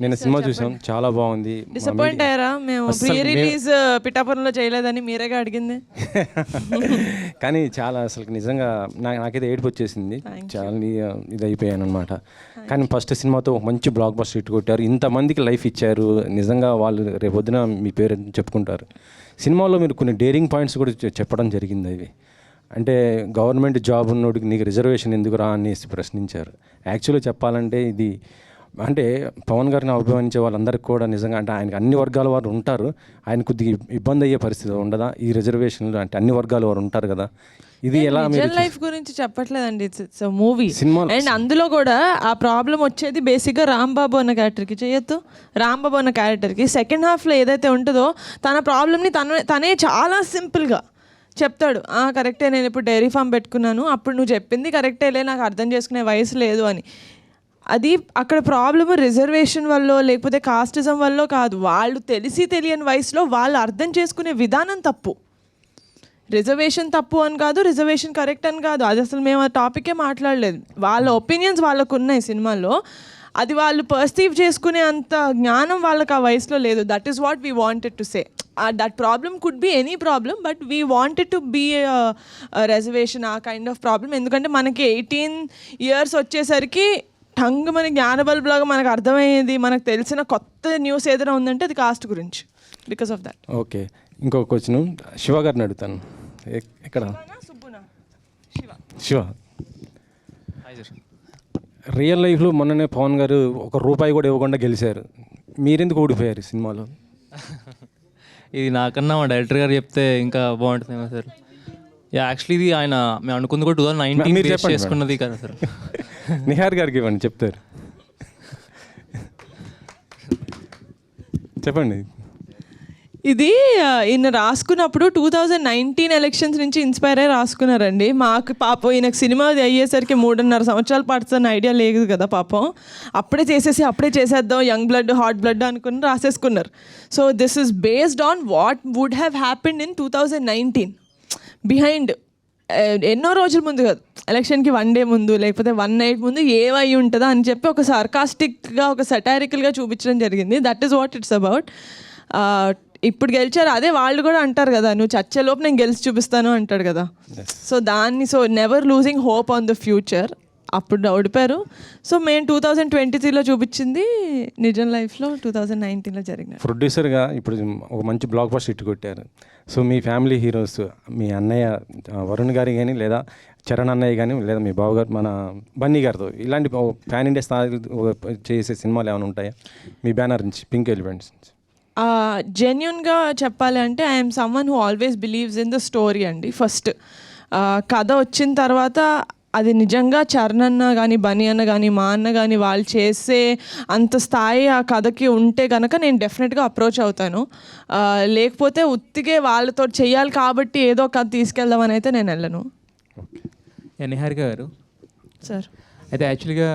నేను సినిమా చూసాం, చాలా బాగుంది. డిసప్పాయింట్ అయ్యారా? మేము ప్రీ రిలీజ్ పిఠాపురంలో చేయలేదని మీరేగా అడిగింది. కానీ చాలా అసలు నిజంగా నాకైతే ఏడుపు వచ్చేసింది, చాలా ఇది అయిపోయాను అనమాట. కానీ ఫస్ట్ సినిమాతో ఒక మంచి బ్లాక్ బస్టర్ హిట్ కొట్టారు, ఇంతమందికి లైఫ్ ఇచ్చారు. నిజంగా వాళ్ళు రేపొద్దున మీ పేరు చెప్పుకుంటారు. సినిమాలో మీరు కొన్ని డేరింగ్ పాయింట్స్ కూడా చెప్పడం జరిగింది. అవి అంటే గవర్నమెంట్ జాబ్ ఉన్నోడికి నీకు రిజర్వేషన్ ఎందుకురా అనేసి ప్రశ్నించారు. యాక్చువల్గా చెప్పాలంటే ఇది అంటే పవన్ గారిని అభిమానించే వాళ్ళందరికీ కూడా నిజంగా అంటే ఆయనకు అన్ని వర్గాల వారు ఉంటారు, ఆయన కొద్దిగా ఇబ్బంది అయ్యే పరిస్థితి ఉండదా ఈ రిజర్వేషన్లు? అంటే అన్ని వర్గాల వారు ఉంటారు కదా, ఇది ఎలా? రియల్ లైఫ్ గురించి చెప్పట్లేదండి, ఇట్స్ మూవీ. అండ్ అందులో కూడా ఆ ప్రాబ్లం వచ్చేది బేసిక్గా రాంబాబు అన్న క్యారెక్టర్కి చేయొద్దు. రాంబాబు అన్న క్యారెక్టర్కి సెకండ్ హాఫ్లో ఏదైతే ఉంటుందో తన ప్రాబ్లమ్ని తనే చాలా సింపుల్గా చెప్తాడు. కరెక్టే, నేను ఇప్పుడు డైరీ ఫామ్ పెట్టుకున్నాను, అప్పుడు నువ్వు చెప్పింది కరెక్టేలే, నాకు అర్థం చేసుకునే వయసు లేదు అని. అది అక్కడ ప్రాబ్లమ్ రిజర్వేషన్ వల్ల లేకపోతే కాస్టిజం వల్ల కాదు, వాళ్ళు తెలిసి తెలియని వయసులో వాళ్ళు అర్థం చేసుకునే విధానం తప్పు. రిజర్వేషన్ తప్పు అని కాదు, రిజర్వేషన్ కరెక్ట్ అని కాదు, అది అసలు మేము ఆ టాపికే మాట్లాడలేదు. వాళ్ళ ఒపీనియన్స్ వాళ్ళకు ఉన్నాయి సినిమాలో, అది వాళ్ళు పర్సీవ్ చేసుకునే అంత జ్ఞానం వాళ్ళకి ఆ వయసులో లేదు. That is what we wanted to say. That problem could be any problem, but we wanted to be reservation, a kind of problem. ఎందుకంటే మనకి 18 years వచ్చేసరికి టంగ్ మన జ్ఞానబల్బులాగా మనకు అర్థమయ్యేది, మనకు తెలిసిన కొత్త న్యూస్ ఏదైనా ఉందంటే అది కాస్ట్ గురించి. Because of that. ఓకే, ఇంకో క్వశ్చన్ శివ గారిని అడుగుతాను. ఎక్కడ శివ, రియల్ లైఫ్లో మొన్ననే పవన్ గారు ₹1 కూడా ఇవ్వకుండా గెలిచారు, మీరెందుకు ఓడిపోయారు సినిమాలో? ఇది నాకన్నా మా డైరెక్టర్ గారు చెప్తే ఇంకా బాగుంటుందేమో సార్. యాక్చువల్లీ ఇది ఆయన మేము అనుకుంది కూడా 2019 చేసుకున్నది కదా సార్. నిహార్ గారికి ఇవ్వండి, చెప్తారు. చెప్పండి. ఇది ఈయన రాసుకున్నప్పుడు 2019 ఎలక్షన్స్ నుంచి ఇన్స్పైర్ అయ్యి రాసుకున్నారండి. మాకు పాపం ఈయనకు సినిమా అయ్యేసరికి 3.5 సంవత్సరాలు పడుతున్న ఐడియా లేదు కదా పాపం. అప్పుడే చేసేద్దాం, యంగ్ బ్లడ్ హాట్ బ్లడ్ అనుకుని రాసేసుకున్నారు. So this is based on what would have happened in 2019 behind. ఎన్నో రోజుల ముందు కాదు, ఎలక్షన్కి 1 day ముందు లేకపోతే 1 night ముందు ఏమై ఉంటుందా అని చెప్పి ఒక సార్కాస్టిక్గా ఒక సటారికల్గా చూపించడం జరిగింది. That is what it's about. ఇప్పుడు గెలిచారు, అదే వాళ్ళు కూడా అంటారు కదా, నువ్వు చచ్చేలోపు నేను గెలిచి చూపిస్తాను అంటాడు కదా. So never losing hope on the future. అప్పుడు ఓడిపోయారు. సో మేము 2023లో చూపించింది నిజం లైఫ్లో 2019లో జరిగిన. ప్రొడ్యూసర్గా ఇప్పుడు ఒక మంచి బ్లాక్ బస్టర్ హిట్ కొట్టారు. సో మీ ఫ్యామిలీ హీరోస్, మీ అన్నయ్య వరుణ్ గారి కానీ, లేదా చరణ్ అన్నయ్య కానీ, లేదా మీ బావగారు మన బన్నీ గారితో ఇలాంటి ప్యాన్ ఇండియా స్థాయి చేసే సినిమాలు ఏమైనా ఉంటాయా మీ బ్యానర్ నుంచి, పింక్ ఎలిఫెంట్స్ నుంచి? జెన్యున్గా చెప్పాలి అంటే I'm someone who always believes in the story అండి. ఫస్ట్ కథ వచ్చిన తర్వాత అది నిజంగా చరణ్ అన్న కానీ, బన్నీ అన్న కానీ, మా అన్న కానీ వాళ్ళు చేసే అంత స్థాయి ఆ కథకి ఉంటే కనుక నేను డెఫినెట్గా అప్రోచ్ అవుతాను. లేకపోతే ఉత్తిగే వాళ్ళతో చెయ్యాలి కాబట్టి ఏదో కథ తీసుకెళ్దామని అయితే నేను వెళ్ళను. నిహారిక గారు సార్, అయితే యాక్చువల్గా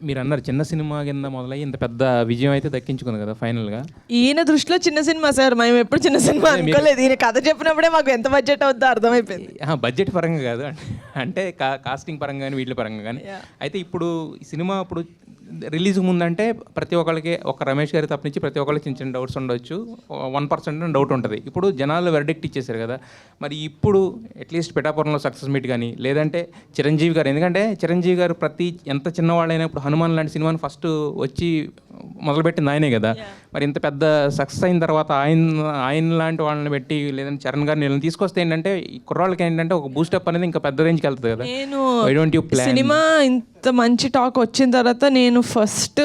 మీరు అన్నారు చిన్న సినిమా కింద మొదలయ్యి ఇంత పెద్ద విజయం అయితే దక్కించుకుంది కదా ఫైనల్గా. ఈయన దృష్టిలో చిన్న సినిమా సార్, మేము ఎప్పుడు చిన్న సినిమా అనుకోలేదు. ఈయన కథ చెప్పినప్పుడే మాకు ఎంత బడ్జెట్ అవుతుందో అర్థమైపోయింది. బడ్జెట్ పరంగా కాదు, అంటే కాస్టింగ్ పరంగా కానీ వీటి పరంగా కానీ. అయితే ఇప్పుడు ఈ సినిమా ఇప్పుడు రిలీజ్ ముందంటే ప్రతి ఒక్కరికి ఒక రమేష్ గారి తప్పనించి ప్రతి ఒక్కరికి చిన్న చిన్న డౌట్స్ ఉండొచ్చు, 1% డౌట్ ఉంటుంది. ఇప్పుడు జనాలు వెర్డిక్ట్ ఇచ్చేసారు కదా, మరి ఇప్పుడు అట్లీస్ట్ పిఠాపురంలో సక్సెస్ మీట్ కానీ, లేదంటే చిరంజీవి గారు, ఎందుకంటే చిరంజీవి గారు ప్రతి ఎంత చిన్నవాళ్ళైనా ఇప్పుడు హనుమాన్ లాంటి సినిమాని ఫస్ట్ వచ్చి మొదలుపెట్టింది ఆయనే కదా. మరి ఇంత పెద్ద సక్సెస్ అయిన తర్వాత ఆయన లాంటి వాళ్ళని పెట్టి, లేదంటే చరణ్ గారిని వీళ్ళని తీసుకొస్తే ఏంటంటే ఈ కుర్రాళ్ళకి ఏంటంటే ఒక బూస్టప్ అనేది ఇంకా పెద్ద రేంజ్కి వెళ్తుంది కదా. నేను సినిమా ఇంత మంచి టాక్ వచ్చిన తర్వాత నేను ఫస్ట్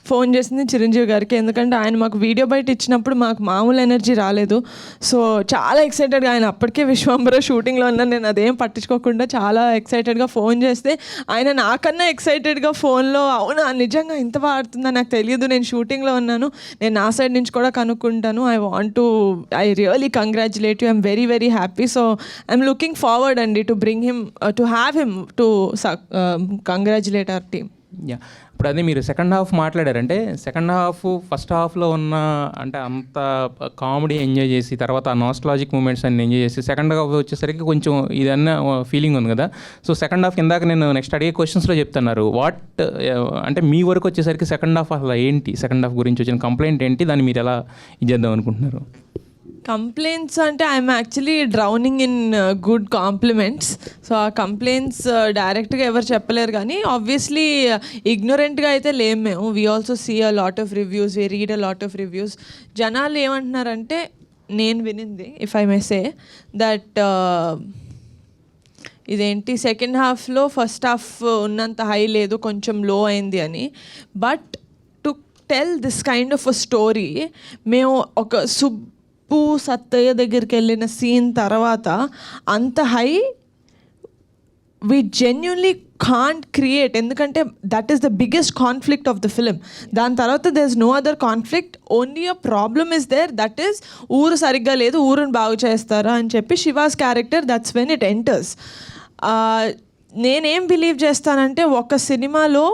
ఫోన్ చేసింది చిరంజీవి గారికి. ఎందుకంటే ఆయన మాకు వీడియో బయట ఇచ్చినప్పుడు మాకు మామూలు ఎనర్జీ రాలేదు. సో చాలా ఎక్సైటెడ్గా, ఆయన అప్పటికే విశ్వంబర షూటింగ్లో ఉన్నాను, నేను అదేం పట్టించుకోకుండా చాలా ఎక్సైటెడ్గా ఫోన్ చేస్తే ఆయన నాకన్నా ఎక్సైటెడ్గా ఫోన్లో అవునా నిజంగా ఇంత బాగా ఆడుతుందా నాకు తెలియదు, నేను షూటింగ్లో ఉన్నాను, నేను నా సైడ్ నుంచి కూడా కనుక్కుంటాను, I really congratulate you, I'm very very happy. So I'm looking forward అండి to bring him, to have him to congratulate our team. ఇప్పుడు అదే మీరు సెకండ్ హాఫ్ మాట్లాడారంటే సెకండ్ హాఫ్ ఫస్ట్ హాఫ్లో ఉన్న అంటే అంత కామెడీ ఎంజాయ్ చేసి తర్వాత ఆ నాస్టాలజిక్ మూమెంట్స్ అన్ని ఎంజాయ్ చేసి సెకండ్ హాఫ్ వచ్చేసరికి కొంచెం ఇదన్న ఫీలింగ్ ఉంది కదా. సో సెకండ్ హాఫ్ ఇందాక నేను నెక్స్ట్ అడిగే క్వశ్చన్స్లో చెప్తున్నారు అంటే మీ వరకు వచ్చేసరికి సెకండ్ హాఫ్ అసలు ఏంటి, సెకండ్ హాఫ్ గురించి వచ్చిన కంప్లైంట్ ఏంటి, దాన్ని మీరు ఎలా ఇది చేద్దాం అనుకుంటున్నారు? కంప్లైంట్స్ అంటే I'm actually drowning in good compliments. So ఆ కంప్లైంట్స్ డైరెక్ట్గా ఎవరు చెప్పలేరు, కానీ ఆబ్వియస్లీ ఇగ్నోరెంట్గా అయితే లేము మేము. We also see a lot of reviews, we read a lot of reviews. జనాలు ఏమంటున్నారంటే, నేను వినింది if I may say that ఇదేంటి సెకండ్ హాఫ్లో ఫస్ట్ హాఫ్ ఉన్నంత హై లేదు, కొంచెం లో అయింది అని. But to tell this kind of a story, మేము ఒక సత్తయ్య దగ్గరికి వెళ్ళిన సీన్ తర్వాత అంత high we genuinely can't create, ఎందుకంటే that is the biggest conflict of the film. దాని తర్వాత there's no other conflict, only a problem is there, that is ఊరు సరిగ్గా లేదు, ఊరుని బాగు చేస్తారా అని చెప్పి she was character, that's when it enters. నేనేం బిలీవ్ చేస్తానంటే, ఒక సినిమాలో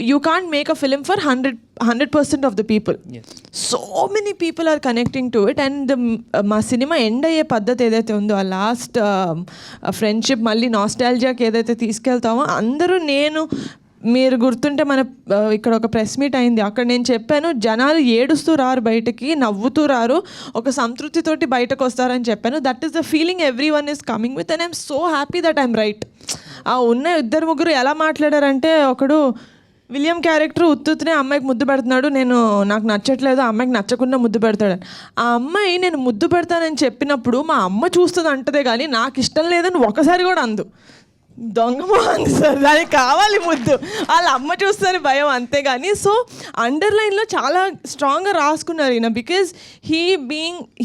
you can't make a film for 100% of the people. Yes. So many people are connecting to it, and మా సినిమా ఎండ్ అయ్యే పద్ధతి ఏదైతే ఉందో, ఆ లాస్ట్ ఫ్రెండ్షిప్ మళ్ళీ నాస్టాల్జియాకి ఏదైతే తీసుకెళ్తామో, అందరూ మీరు గుర్తుంటే మన ఇక్కడ ఒక ప్రెస్ మీట్ అయింది, అక్కడ నేను చెప్పాను జనాలు ఏడుస్తూ రారు బయటకి, నవ్వుతూ రారు, ఒక సంతృప్తితోటి బయటకు వస్తారని చెప్పాను. That is the feeling every one is coming with, and I'm so happy that I'm right. ఆ ఉన్న ఇద్దరు ముగ్గురు ఎలా మాట్లాడారంటే, ఒకడు విలియం క్యారెక్టర్ ఉత్తునే అమ్మాయికి ముద్దు పెడుతున్నాడు, నాకు నచ్చట్లేదు, ఆ అమ్మాయికి నచ్చకుండా ముద్దు పెడతాడు. ఆ అమ్మాయి నేను ముద్దు పెడతానని చెప్పినప్పుడు మా అమ్మ చూస్తుంది అంటదే కానీ నాకు ఇష్టం లేదని ఒకసారి కూడా అందు. దొంగమోహన్ సార్, దానికి కావాలి ముద్దు, వాళ్ళ అమ్మ చూస్తుంది భయం, అంతేగాని. సో అండర్లైన్లో చాలా స్ట్రాంగ్గా రాసుకున్నారు ఈయన, because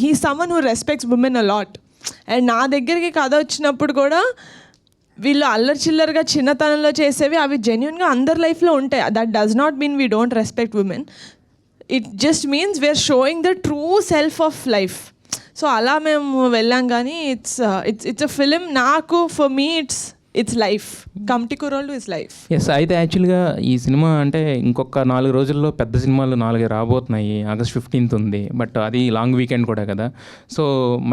he someone who respects women a lot. And నా దగ్గరికి కథ వచ్చినప్పుడు కూడా వీళ్ళు అల్లరి చిల్లరగా చిన్నతనంలో చేసేవి అవి జెన్యున్గా అందరి లైఫ్లో ఉంటాయి. That does not mean we don't respect women, it just means we are showing the true self of life. So అలా మేము వెళ్ళాం, కానీ ఇట్స్ అ ఫిలిం. నాకు for me it's life, Committee Kurrollu is life. Yes, అయితే యాక్చువల్గా ఈ సినిమా అంటే ఇంకొక 4 రోజుల్లో పెద్ద సినిమాలు 4 రాబోతున్నాయి. August 15th ఉంది, బట్ అది లాంగ్ వీకెండ్ కూడా కదా. సో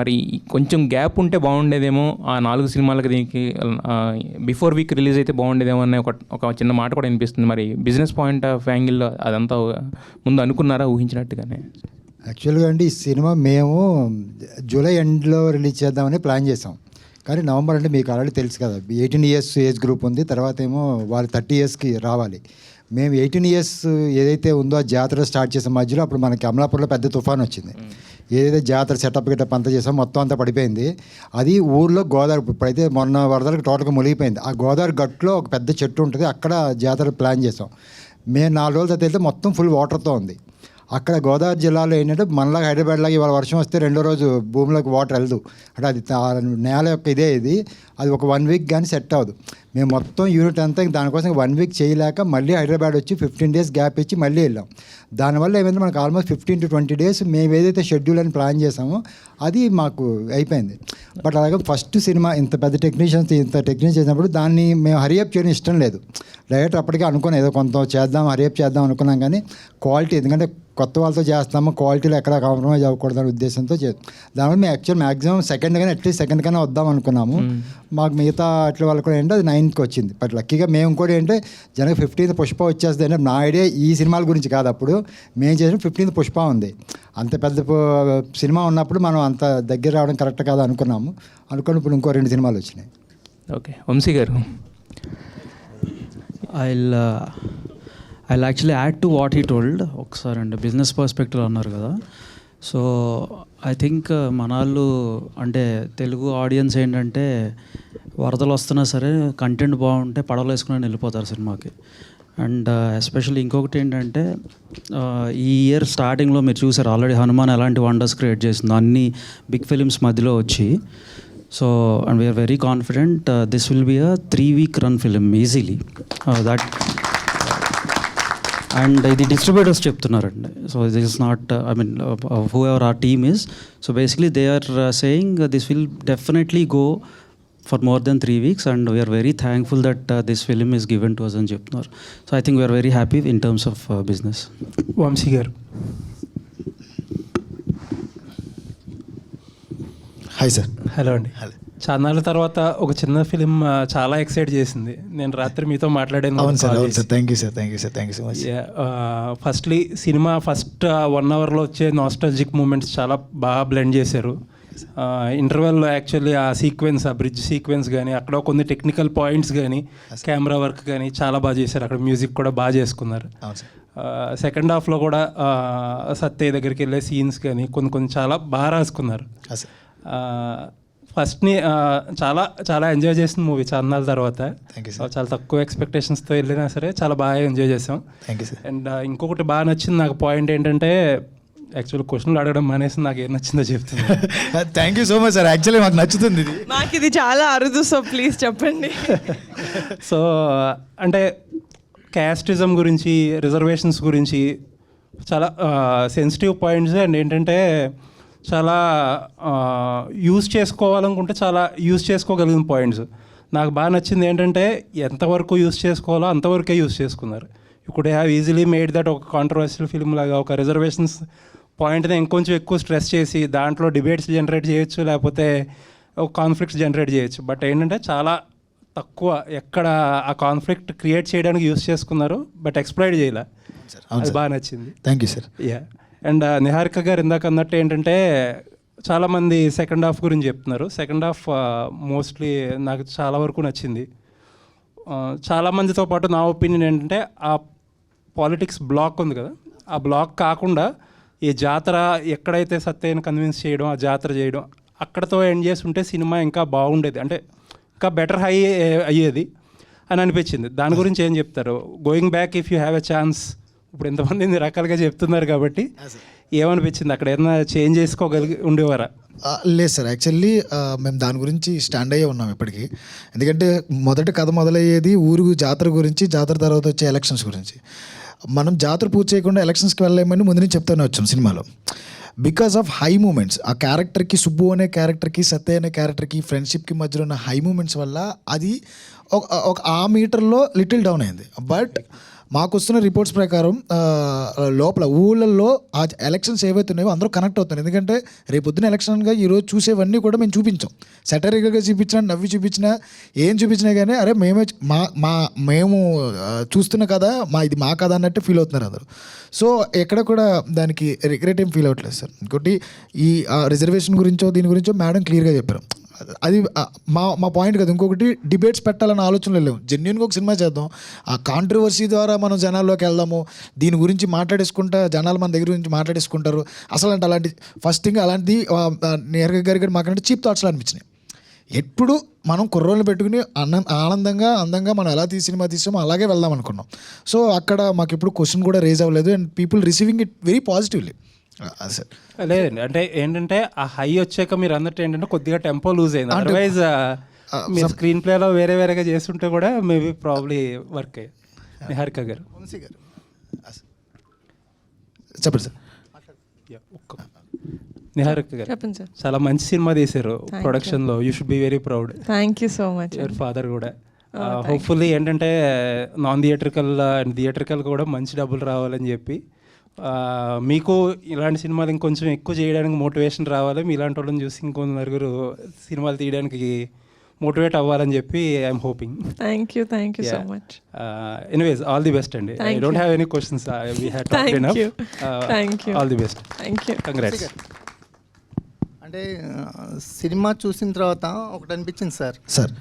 మరి కొంచెం గ్యాప్ ఉంటే బాగుండేదేమో, ఆ 4 సినిమాలకి దీనికి బిఫోర్ వీక్ రిలీజ్ అయితే బాగుండేదేమో అనే ఒక చిన్న మాట కూడా వినిపిస్తుంది. మరి బిజినెస్ పాయింట్ ఆఫ్ యాంగిల్లో అదంతా ముందు అనుకున్నారా, ఊహించినట్టుగానే? యాక్చువల్గా అండి, ఈ సినిమా మేము జూలై ఎండ్లో రిలీజ్ చేద్దామని ప్లాన్ చేసాం. కానీ నవంబర్ అంటే మీకు ఆల్రెడీ తెలుసు కదా, 18 years ఏజ్ గ్రూప్ ఉంది, తర్వాత ఏమో వాళ్ళు 30 yearsకి రావాలి. మేము 18 years ఏదైతే ఉందో ఆ జాతర స్టార్ట్ చేసే మధ్యలో అప్పుడు మనకి అమలాపూర్లో పెద్ద తుఫాన్ వచ్చింది. ఏదైతే జాతర సెటప్ గిటప్ అంతా చేసాం మొత్తం అంతా పడిపోయింది. అది ఊర్లో గోదావరి, ఇప్పుడైతే మొన్న వరదలకు టోటల్గా మునిగిపోయింది. ఆ గోదావరి గట్టులో ఒక పెద్ద చెట్టు ఉంటుంది, అక్కడ జాతర ప్లాన్ చేసాం. మేము 4 రోజుల తర్వాత వెళ్తే మొత్తం ఫుల్ వాటర్తో ఉంది. అక్కడ గోదావరి జిల్లాలో ఏంటంటే మనలాగా హైదరాబాద్ లాగా ఇవాళ వర్షం వస్తే రెండో రోజు భూమిలోకి వాటర్ వెళ్దు, అంటే అది నేల యొక్క ఇది అది ఒక 1 week కానీ సెట్ అవ్వదు. మేము మొత్తం యూనిట్ అంతా దానికోసం 1 week చేయలేక మళ్ళీ హైదరాబాద్ వచ్చి 15 days గ్యాప్ ఇచ్చి మళ్ళీ వెళ్ళాం. దానివల్ల ఏమైంది, మనకు ఆల్మోస్ట్ 15 to 20 days మేము ఏదైతే షెడ్యూల్ అని ప్లాన్ చేసామో అది మాకు అయిపోయింది. బట్ అలాగే ఫస్ట్ సినిమా ఇంత పెద్ద టెక్నీషియన్స్ చేసినప్పుడు దాన్ని మేము హరియప్ చేయడం ఇష్టం లేదు. డైరెక్టర్ అప్పటికే అనుకున్నాం ఏదో కొంత చేద్దాం, హరియప్ చేద్దాం అనుకున్నాం, కానీ క్వాలిటీ, ఎందుకంటే కొత్త వాళ్ళతో చేస్తాము, క్వాలిటీలో ఎక్కడ కాంప్రమైజ్ అవ్వకూడదు అనే ఉద్దేశంతో దానివల్ల మేము యాక్చువల్ మ్యాక్సిమం సెకండ్ కానీ అట్లీస్ట్ సెకండ్ కన్నా వద్దాం అనుకున్నాము. మాకు మిగతా అట్లా వాళ్ళు కూడా ఏంటంటే అది 9th వచ్చింది. బట్ లక్కీగా మేము కూడా ఏంటంటే జనకు 15th పుష్ప వచ్చేస్తుంది అంటే నా ఐడియా ఈ సినిమాల గురించి కాదు, అప్పుడు మేము చేసిన 15th పుష్ప ఉంది. అంత పెద్ద సినిమా ఉన్నప్పుడు మనం అంత దగ్గర రావడం కరెక్ట్ కాదు అనుకున్నాము. అనుకుని ఇప్పుడు ఇంకో 2 సినిమాలు వచ్చినాయి. ఓకే, వంశీ గారు. I'll actually add to what he told. ఒకసారి అండి బిజినెస్ పర్స్పెక్టివ్ అన్నారు కదా. సో ఐ థింక్ మనాళ్ళు అంటే తెలుగు ఆడియన్స్ ఏంటంటే వరదలు వస్తున్నా సరే కంటెంట్ బాగుంటే పడవలు వేసుకుని వెళ్ళిపోతారు సినిమాకి. అండ్ ఎస్పెషల్లీ ఇంకొకటి ఏంటంటే ఈ ఇయర్ స్టార్టింగ్లో మీరు చూసారు ఆల్రెడీ హనుమాన్ ఎలాంటి వండర్స్ క్రియేట్ చేసిందో అన్ని బిగ్ ఫిలిమ్స్ మధ్యలో వచ్చి. So and we are very confident this will be a 3-week run film easily. That and ఇది డిస్ట్రిబ్యూటర్స్ చెప్తున్నారండి. So this is not I mean whoever our team is. So basically they are saying this will definitely go for more than 3 weeks, and we are very thankful that this film is given to us అని చెప్తున్నారు. So I think we are very happy in terms of business. Vamsi గారు. Hi sir. Hello అండి. చాన్నాళ్ళ తర్వాత ఒక చిన్న film చాలా excite చేసింది. నేను రాత్రి మీతో మాట్లాడాను. అవును సార్, అవును sir. Thank you sir, thank you sir, thank you so much. Firstly cinema first 1 అవర్లో వచ్చే నాస్టాలజిక్ మూమెంట్స్ చాలా బాగా బ్లెండ్ చేశారు. ఇంటర్వెల్లో యాక్చువల్లీ ఆ సీక్వెన్స్, ఆ బ్రిడ్జ్ సీక్వెన్స్ కానీ, అక్కడ కొన్ని టెక్నికల్ పాయింట్స్ కానీ, కెమెరా వర్క్ కానీ చాలా బాగా చేశారు. అక్కడ మ్యూజిక్ కూడా బాగా చేసుకున్నారు. సెకండ్ హాఫ్లో కూడా సత్య దగ్గరికి వెళ్ళే సీన్స్ కానీ కొన్ని చాలా బాగా రాసుకున్నారు. ఫస్ట్ని చాలా చాలా ఎంజాయ్ చేసిన మూవీ చాన్నాళ్ళ తర్వాత. చాలా తక్కువ ఎక్స్పెక్టేషన్స్తో వెళ్ళినా సరే చాలా బాగా ఎంజాయ్ చేసాం. అండ్ ఇంకొకటి బాగా నచ్చింది నాకు పాయింట్ ఏంటంటే, యాక్చువల్ క్వశ్చన్లు అడగడం మానేసి నాకు ఏం నచ్చిందో చెప్తుంది. Thank you so much sir. Actually మాకు నచ్చుతుంది ఇది. నాకు ఇది చాలా అరుదు, సో ప్లీజ్ చెప్పండి. సో అంటే క్యాస్టిజం గురించి, రిజర్వేషన్స్ గురించి చాలా సెన్సిటివ్ పాయింట్స్. అండ్ ఏంటంటే చాలా యూజ్ చేసుకోవాలనుకుంటే చాలా యూజ్ చేసుకోగలిగిన పాయింట్స్. నాకు బాగా నచ్చింది ఏంటంటే ఎంతవరకు యూజ్ చేసుకోవాలో అంతవరకే యూజ్ చేసుకున్నారు. ఇప్పుడు హ్యావ్ ఈజీలీ మేడ్ దట్ ఒక కాంట్రవర్షియల్ ఫిల్మ్ లాగా ఒక రిజర్వేషన్స్ పాయింట్ని ఇంకొంచెం ఎక్కువ స్ట్రెస్ చేసి దాంట్లో డిబేట్స్ జనరేట్ చేయొచ్చు, లేకపోతే ఒక కాన్ఫ్లిక్ట్స్ జనరేట్ చేయొచ్చు. బట్ ఏంటంటే చాలా తక్కువ ఎక్కడ ఆ కాన్ఫ్లిక్ట్ క్రియేట్ చేయడానికి యూజ్ చేసుకున్నారు, బట్ ఎక్స్ప్లాయిట్ చేయలే. అది బాగా నచ్చింది. Thank you sir. Yeah. And Niharika గారు ఇందాక అన్నట్టు ఏంటంటే చాలామంది సెకండ్ హాఫ్ గురించి చెప్తున్నారు. సెకండ్ హాఫ్ మోస్ట్లీ నాకు చాలా వరకు నచ్చింది. చాలామందితో పాటు నా ఒపీనియన్ ఏంటంటే ఆ పాలిటిక్స్ బ్లాక్ ఉంది కదా, ఆ బ్లాక్ కాకుండా ఈ జాతర ఎక్కడైతే సత్యని కన్విన్స్ చేయడం, ఆ జాతర చేయడం అక్కడతో ఎండ్ చేసి ఉంటే సినిమా ఇంకా బాగుండేది, అంటే ఇంకా బెటర్ హై అయ్యేది అని అనిపించింది. దాని గురించి ఏం చెప్తారు? Going back if you have a chance. ఇప్పుడు ఎంతమంది ఇన్ని రకాలుగా చెప్తున్నారు కాబట్టి ఏమనిపించింది? అక్కడ ఏదైనా చేంజ్ చేసుకోగలిగి ఉండేవారా? లేదు సార్, యాక్చువల్లీ మేము దాని గురించి స్టాండ్ అయ్యే ఉన్నాం ఇప్పటికీ. ఎందుకంటే మొదటి కథ మొదలయ్యేది ఊరు జాతర గురించి, జాతర తర్వాత వచ్చే ఎలక్షన్స్ గురించి. మనం జాతర పూర్తి చేయకుండా ఎలక్షన్స్కి వెళ్ళలేమని ముందు నుంచి చెప్తూనే వచ్చాం సినిమాలో. బికాస్ ఆఫ్ హై మూమెంట్స్, ఆ క్యారెక్టర్కి, సుబ్బు అనే క్యారెక్టర్కి, సత్య అనే క్యారెక్టర్కి, ఫ్రెండ్షిప్కి మధ్యలో ఉన్న హై మూమెంట్స్ వల్ల అది ఒక ఆ మీటర్లో లిటిల్ డౌన్ అయింది. బట్ మాకు వస్తున్న రిపోర్ట్స్ ప్రకారం లోపల ఊళ్ళల్లో ఆ ఎలక్షన్స్ ఏవైతే ఉన్నాయో అందరూ కనెక్ట్ అవుతున్నారు. ఎందుకంటే రేపొద్దున ఎలక్షన్గా ఈరోజు చూసేవన్నీ కూడా మేము చూపించాం. సెటరికల్గా చూపించినా, నవ్వి చూపించినా, ఏం చూపించినా కానీ అరే మేము చూస్తున్న కదా, ఇది మా కథ అన్నట్టు ఫీల్ అవుతున్నారు అందరూ. సో ఎక్కడ కూడా దానికి రిగ్రెట్ ఏం ఫీల్ అవ్వట్లేదు సార్. ఇంకోటి ఈ రిజర్వేషన్ గురించో దీని గురించో మేడం క్లియర్గా చెప్పారు. అది మా పాయింట్ కదా. ఇంకొకటి డిబేట్స్ పెట్టాలన్న ఆలోచనలు లేవు. జెన్యున్గా ఒక సినిమా చేద్దాం, ఆ కాంట్రవర్సీ ద్వారా మనం జనాల్లోకి వెళ్దాము, దీని గురించి మాట్లాడేసుకుంటా జనాలు మన దగ్గర గురించి మాట్లాడేసుకుంటారు. అసలు అంటే అలాంటి ఫస్ట్ థింగ్ అలాంటిది నేరుగా గారి మాకంటే చీప్ థాట్స్లో అనిపించినాయి. ఎప్పుడు మనం కుర్రోళ్ళు పెట్టుకుని ఆనందంగా అందంగా మనం ఎలా సినిమా తీసామో అలాగే వెళ్దాం అనుకున్నాం. సో అక్కడ మాకు ఎప్పుడు క్వశ్చన్ కూడా రేజ్ అవ్వలేదు. And people receiving it very positively. Sir లేదండి, అంటే ఏంటంటే ఆ హై వచ్చాక మీరు అన్నట్టు ఏంటంటే కొద్దిగా టెంపో లూజ్ అయింది. అదర్వైజ్ మీరు స్క్రీన్ ప్లేలో వేరేగా చేస్తుంటే కూడా మేబీ ప్రాబ్లీ వర్క్ అయ్యాయి. నిహారిక గారు. చెప్పండి సార్. నిహారిక గారు చెప్పండి సార్. చాలా మంచి సినిమా తీశారు ప్రొడక్షన్లో. You should be very proud. Thank you so much. Your father కూడా. హోప్ఫుల్లీ ఏంటంటే నాన్ థియేట్రికల్ అండ్ థియేట్రికల్ కూడా మంచి డబ్బులు రావాలని చెప్పి మీకు ఇలాంటి సినిమాలు ఇంకొంచెం ఎక్కువ చేయడానికి మోటివేషన్ రావాలి. మీ ఇలాంటి వాళ్ళని చూసి ఇంకో నలుగురు సినిమాలు తీయడానికి మోటివేట్ అవ్వాలని చెప్పి I'm hoping. Thank you so much. Anyways all the best అండి. I don't have any questions. We had talked enough. All the best. Congrats. అంటే సినిమా చూసిన తర్వాత ఒకటి అనిపించింది సార్. సార్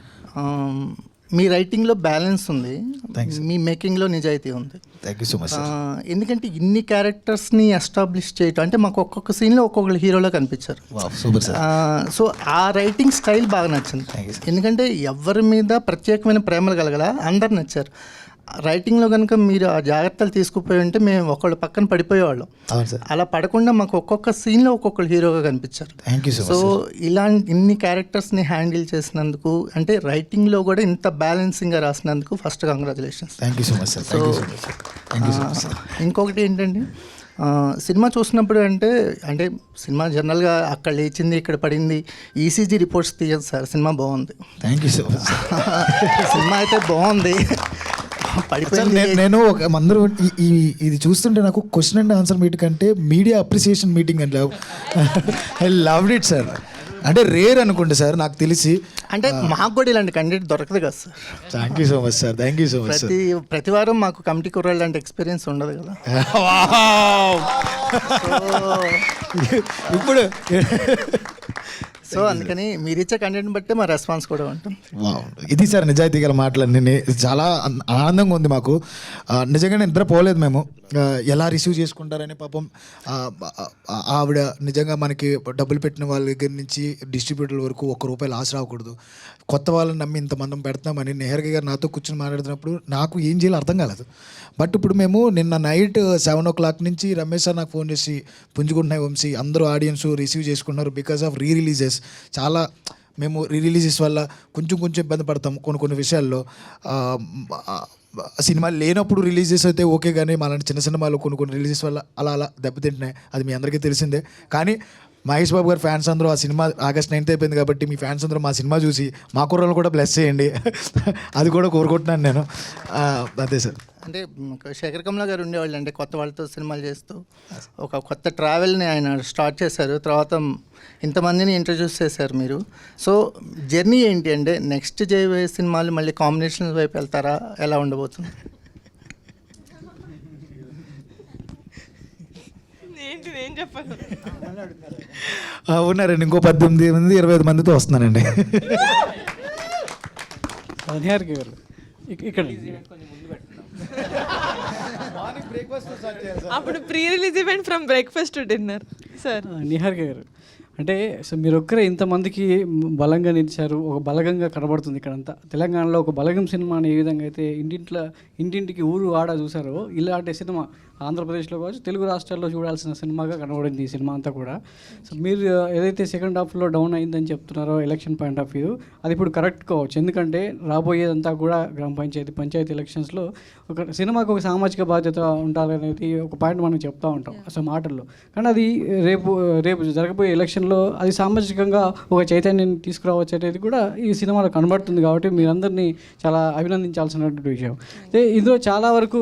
మీ రైటింగ్లో బ్యాలెన్స్ ఉంది, మీ మేకింగ్లో నిజాయితీ ఉంది. Thank you so much. ఎందుకంటే ఇన్ని క్యారెక్టర్స్ని ఎస్టాబ్లిష్ చేయటం అంటే మాకు ఒక్కొక్క సీన్లో ఒక్కొక్కరు హీరోలో కనిపించారు. Super sir. సో ఆ రైటింగ్ స్టైల్ బాగా నచ్చింది. ఎందుకంటే ఎవరి మీద ప్రత్యేకమైన ప్రేమలు కలగల, అందరు నచ్చారు. రైటింగ్లో కనుక మీరు ఆ జాగ్రత్తలు తీసుకుపోయి ఉంటే మేము ఒకళ్ళు పక్కన పడిపోయేవాళ్ళం. అలా పడకుండా మాకు ఒక్కొక్క సీన్లో ఒక్కొక్కరు హీరోగా కనిపించారు. సో ఇలాంటి ఇన్ని క్యారెక్టర్స్ని హ్యాండిల్ చేసినందుకు, అంటే రైటింగ్లో కూడా ఇంత బ్యాలెన్సింగ్గా రాసినందుకు first congratulations. Thank you so much sir. ఇంకొకటి ఏంటంటే సినిమా చూసినప్పుడు అంటే సినిమా జనరల్గా అక్కడ లేచింది ఇక్కడ పడింది ఈసీజీ రిపోర్ట్స్ తీయదు సార్. సినిమా బాగుంది. Thank you so much. Cinema అయితే బాగుంది. పడిపోయింది. నేను ఒక అందరూ ఇది చూస్తుంటే నాకు క్వశ్చన్ అండ్ ఆన్సర్ మీటింగ్ కంటే media appreciation meeting and I loved it sir. అంటే రేర్ అనుకోండి సార్ నాకు తెలిసి. అంటే మాకు కూడా ఇలాంటి కంటెంట్ దొరకదు కదా sir. Thank you so much sir. Thank you so much sir. ప్రతి వారం మాకు కమిటీ కుర్రాళ్ళు లాంటి ఎక్స్పీరియన్స్ ఉండదు కదా. ఇప్పుడు సో అందుకని మీరు ఇచ్చే కంటెంట్ బట్టే మా రెస్పాన్స్ కూడా ఉంటుంది. ఇది సార్ నిజాయితీ గల మాటలన్నీ. చాలా ఆనందంగా ఉంది మాకు. నిజంగా నిద్రపోలేదు మేము. ఎలా రిసీవ్ చేసుకుంటారని పాపం ఆవిడ నిజంగా మనకి డబ్బులు పెట్టిన వాళ్ళ దగ్గర నుంచి డిస్ట్రిబ్యూటర్ వరకు ₹1 లాస్ రాకూడదు, కొత్త వాళ్ళని నమ్మి ఇంతమంది పెడతామని నెహర్గి గారు నాతో కూర్చొని మాట్లాడుతున్నప్పుడు నాకు ఏం చేయాలో అర్థం కాలేదు. బట్ ఇప్పుడు మేము నిన్న నైట్ 7 o'clock నుంచి రమేష్ సార్ నాకు ఫోన్ చేసి పుంజుకుంటున్నాయి వంశీ, అందరూ ఆడియన్స్ రిసీవ్ చేసుకున్నారు బికాస్ ఆఫ్ రిలీజెస్. చాలా మేము రిలీజెస్ వల్ల కొంచెం ఇబ్బంది పడతాం కొన్ని విషయాల్లో. సినిమాలు లేనప్పుడు రిలీజెస్ అయితే ఓకే, కానీ మాలాంటి చిన్న సినిమాలు కొన్ని రిలీజెస్ వల్ల అలా దెబ్బతింటున్నాయి. అది మీ అందరికీ తెలిసిందే. కానీ మహేష్ బాబు గారు ఫ్యాన్స్ అందరూ ఆ సినిమా August 9th అయిపోయింది కాబట్టి మీ ఫ్యాన్స్ అందరూ మా సినిమా చూసి మా కుర్రలు కూడా బ్లెస్ చేయండి. అది కూడా కోరుకుంటున్నాను నేను. అదే సార్. అంటే శేఖర్ కమ్లా గారు ఉండేవాళ్ళు అంటే కొత్త వాళ్ళతో సినిమాలు చేస్తూ ఒక కొత్త ట్రావెల్ని ఆయన స్టార్ట్ చేశారు. తర్వాత ఇంతమందిని ఇంట్రడ్యూస్ చేశారు మీరు. సో జర్నీ ఏంటి అంటే నెక్స్ట్ చేయబోయే సినిమాలు మళ్ళీ కాంబినేషన్ వైపు వెళ్తారా, ఎలా ఉండబోతుంది? ఉన్నారండి, ఇంకో 18 మంది 25 మందితో వస్తున్నానండి. గారు ఇక్కడ అప్పుడు pre release event from breakfast to dinner sir. Niharika గారు అంటే సో మీరు ఒక్కరే ఇంతమందికి బలంగా నిలిచారు, ఒక బలగంగా కనబడుతుంది ఇక్కడంతా. తెలంగాణలో ఒక బలగం సినిమాని ఏ విధంగా అయితే ఇంటింటికి ఊరు ఆడ చూసారో ఇలాంటి సినిమా ఆంధ్రప్రదేశ్లో కావచ్చు తెలుగు రాష్ట్రాల్లో చూడాల్సిన సినిమాగా కనబడింది ఈ సినిమా అంతా కూడా. సో మీరు ఏదైతే సెకండ్ హాఫ్లో డౌన్ అయిందని చెప్తున్నారో ఎలక్షన్ పాయింట్ ఆఫ్ వ్యూ, అది ఇప్పుడు కరెక్ట్ కావచ్చు. ఎందుకంటే రాబోయేదంతా కూడా గ్రామ పంచాయతీ ఎలక్షన్స్లో ఒక సినిమాకి ఒక సామాజిక బాధ్యత ఉండాలనేది ఒక పాయింట్ మనం చెప్తూ ఉంటాం అసలు మాటల్లో. కానీ అది రేపు జరగబోయే ఎలక్షన్లో అది సామాజికంగా ఒక చైతన్యాన్ని తీసుకురావచ్చు అనేది కూడా ఈ సినిమాలో కనబడుతుంది. కాబట్టి మీరందరినీ చాలా అభినందించాల్సినటువంటి విషయం. ఇందులో చాలా వరకు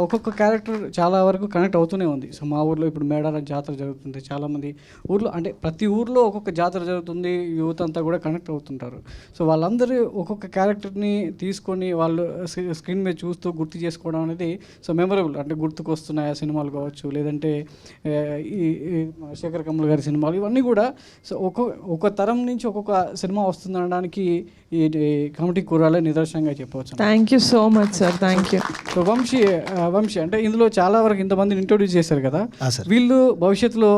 ఒక్కొక్క క్యారెక్టర్ చాలా వరకు కనెక్ట్ అవుతూనే ఉంది. సో మా ఊర్లో ఇప్పుడు మేడారం జాతర జరుగుతుంది, చాలామంది ఊర్లో అంటే ప్రతి ఊర్లో ఒక్కొక్క జాతర జరుగుతుంది, యూత్ అంతా కూడా కనెక్ట్ అవుతుంటారు. సో వాళ్ళందరూ ఒక్కొక్క క్యారెక్టర్ని తీసుకొని వాళ్ళు స్క్రీన్ మీద చూస్తూ గుర్తు చేసుకోవడం అనేది సో మెమరబుల్. అంటే గుర్తుకు వస్తున్నాయి ఆ సినిమాలు కావచ్చు, లేదంటే ఈ శేఖర్ కమ్ముల గారి సినిమాలు, ఇవన్నీ కూడా సో ఒక్కొక్క తరం నుంచి ఒక్కొక్క సినిమా వస్తుందనడానికి ఈ కమిటీ కూరాలే నిదర్శనంగా చెప్పవచ్చు. Thank you so much sir. Thank you. So Vamsi అంటే ఇందులో చాలా వరకు ఇంతమందిని ఇంట్రొడ్యూస్ చేశారు కదా, వీళ్ళు భవిష్యత్తులో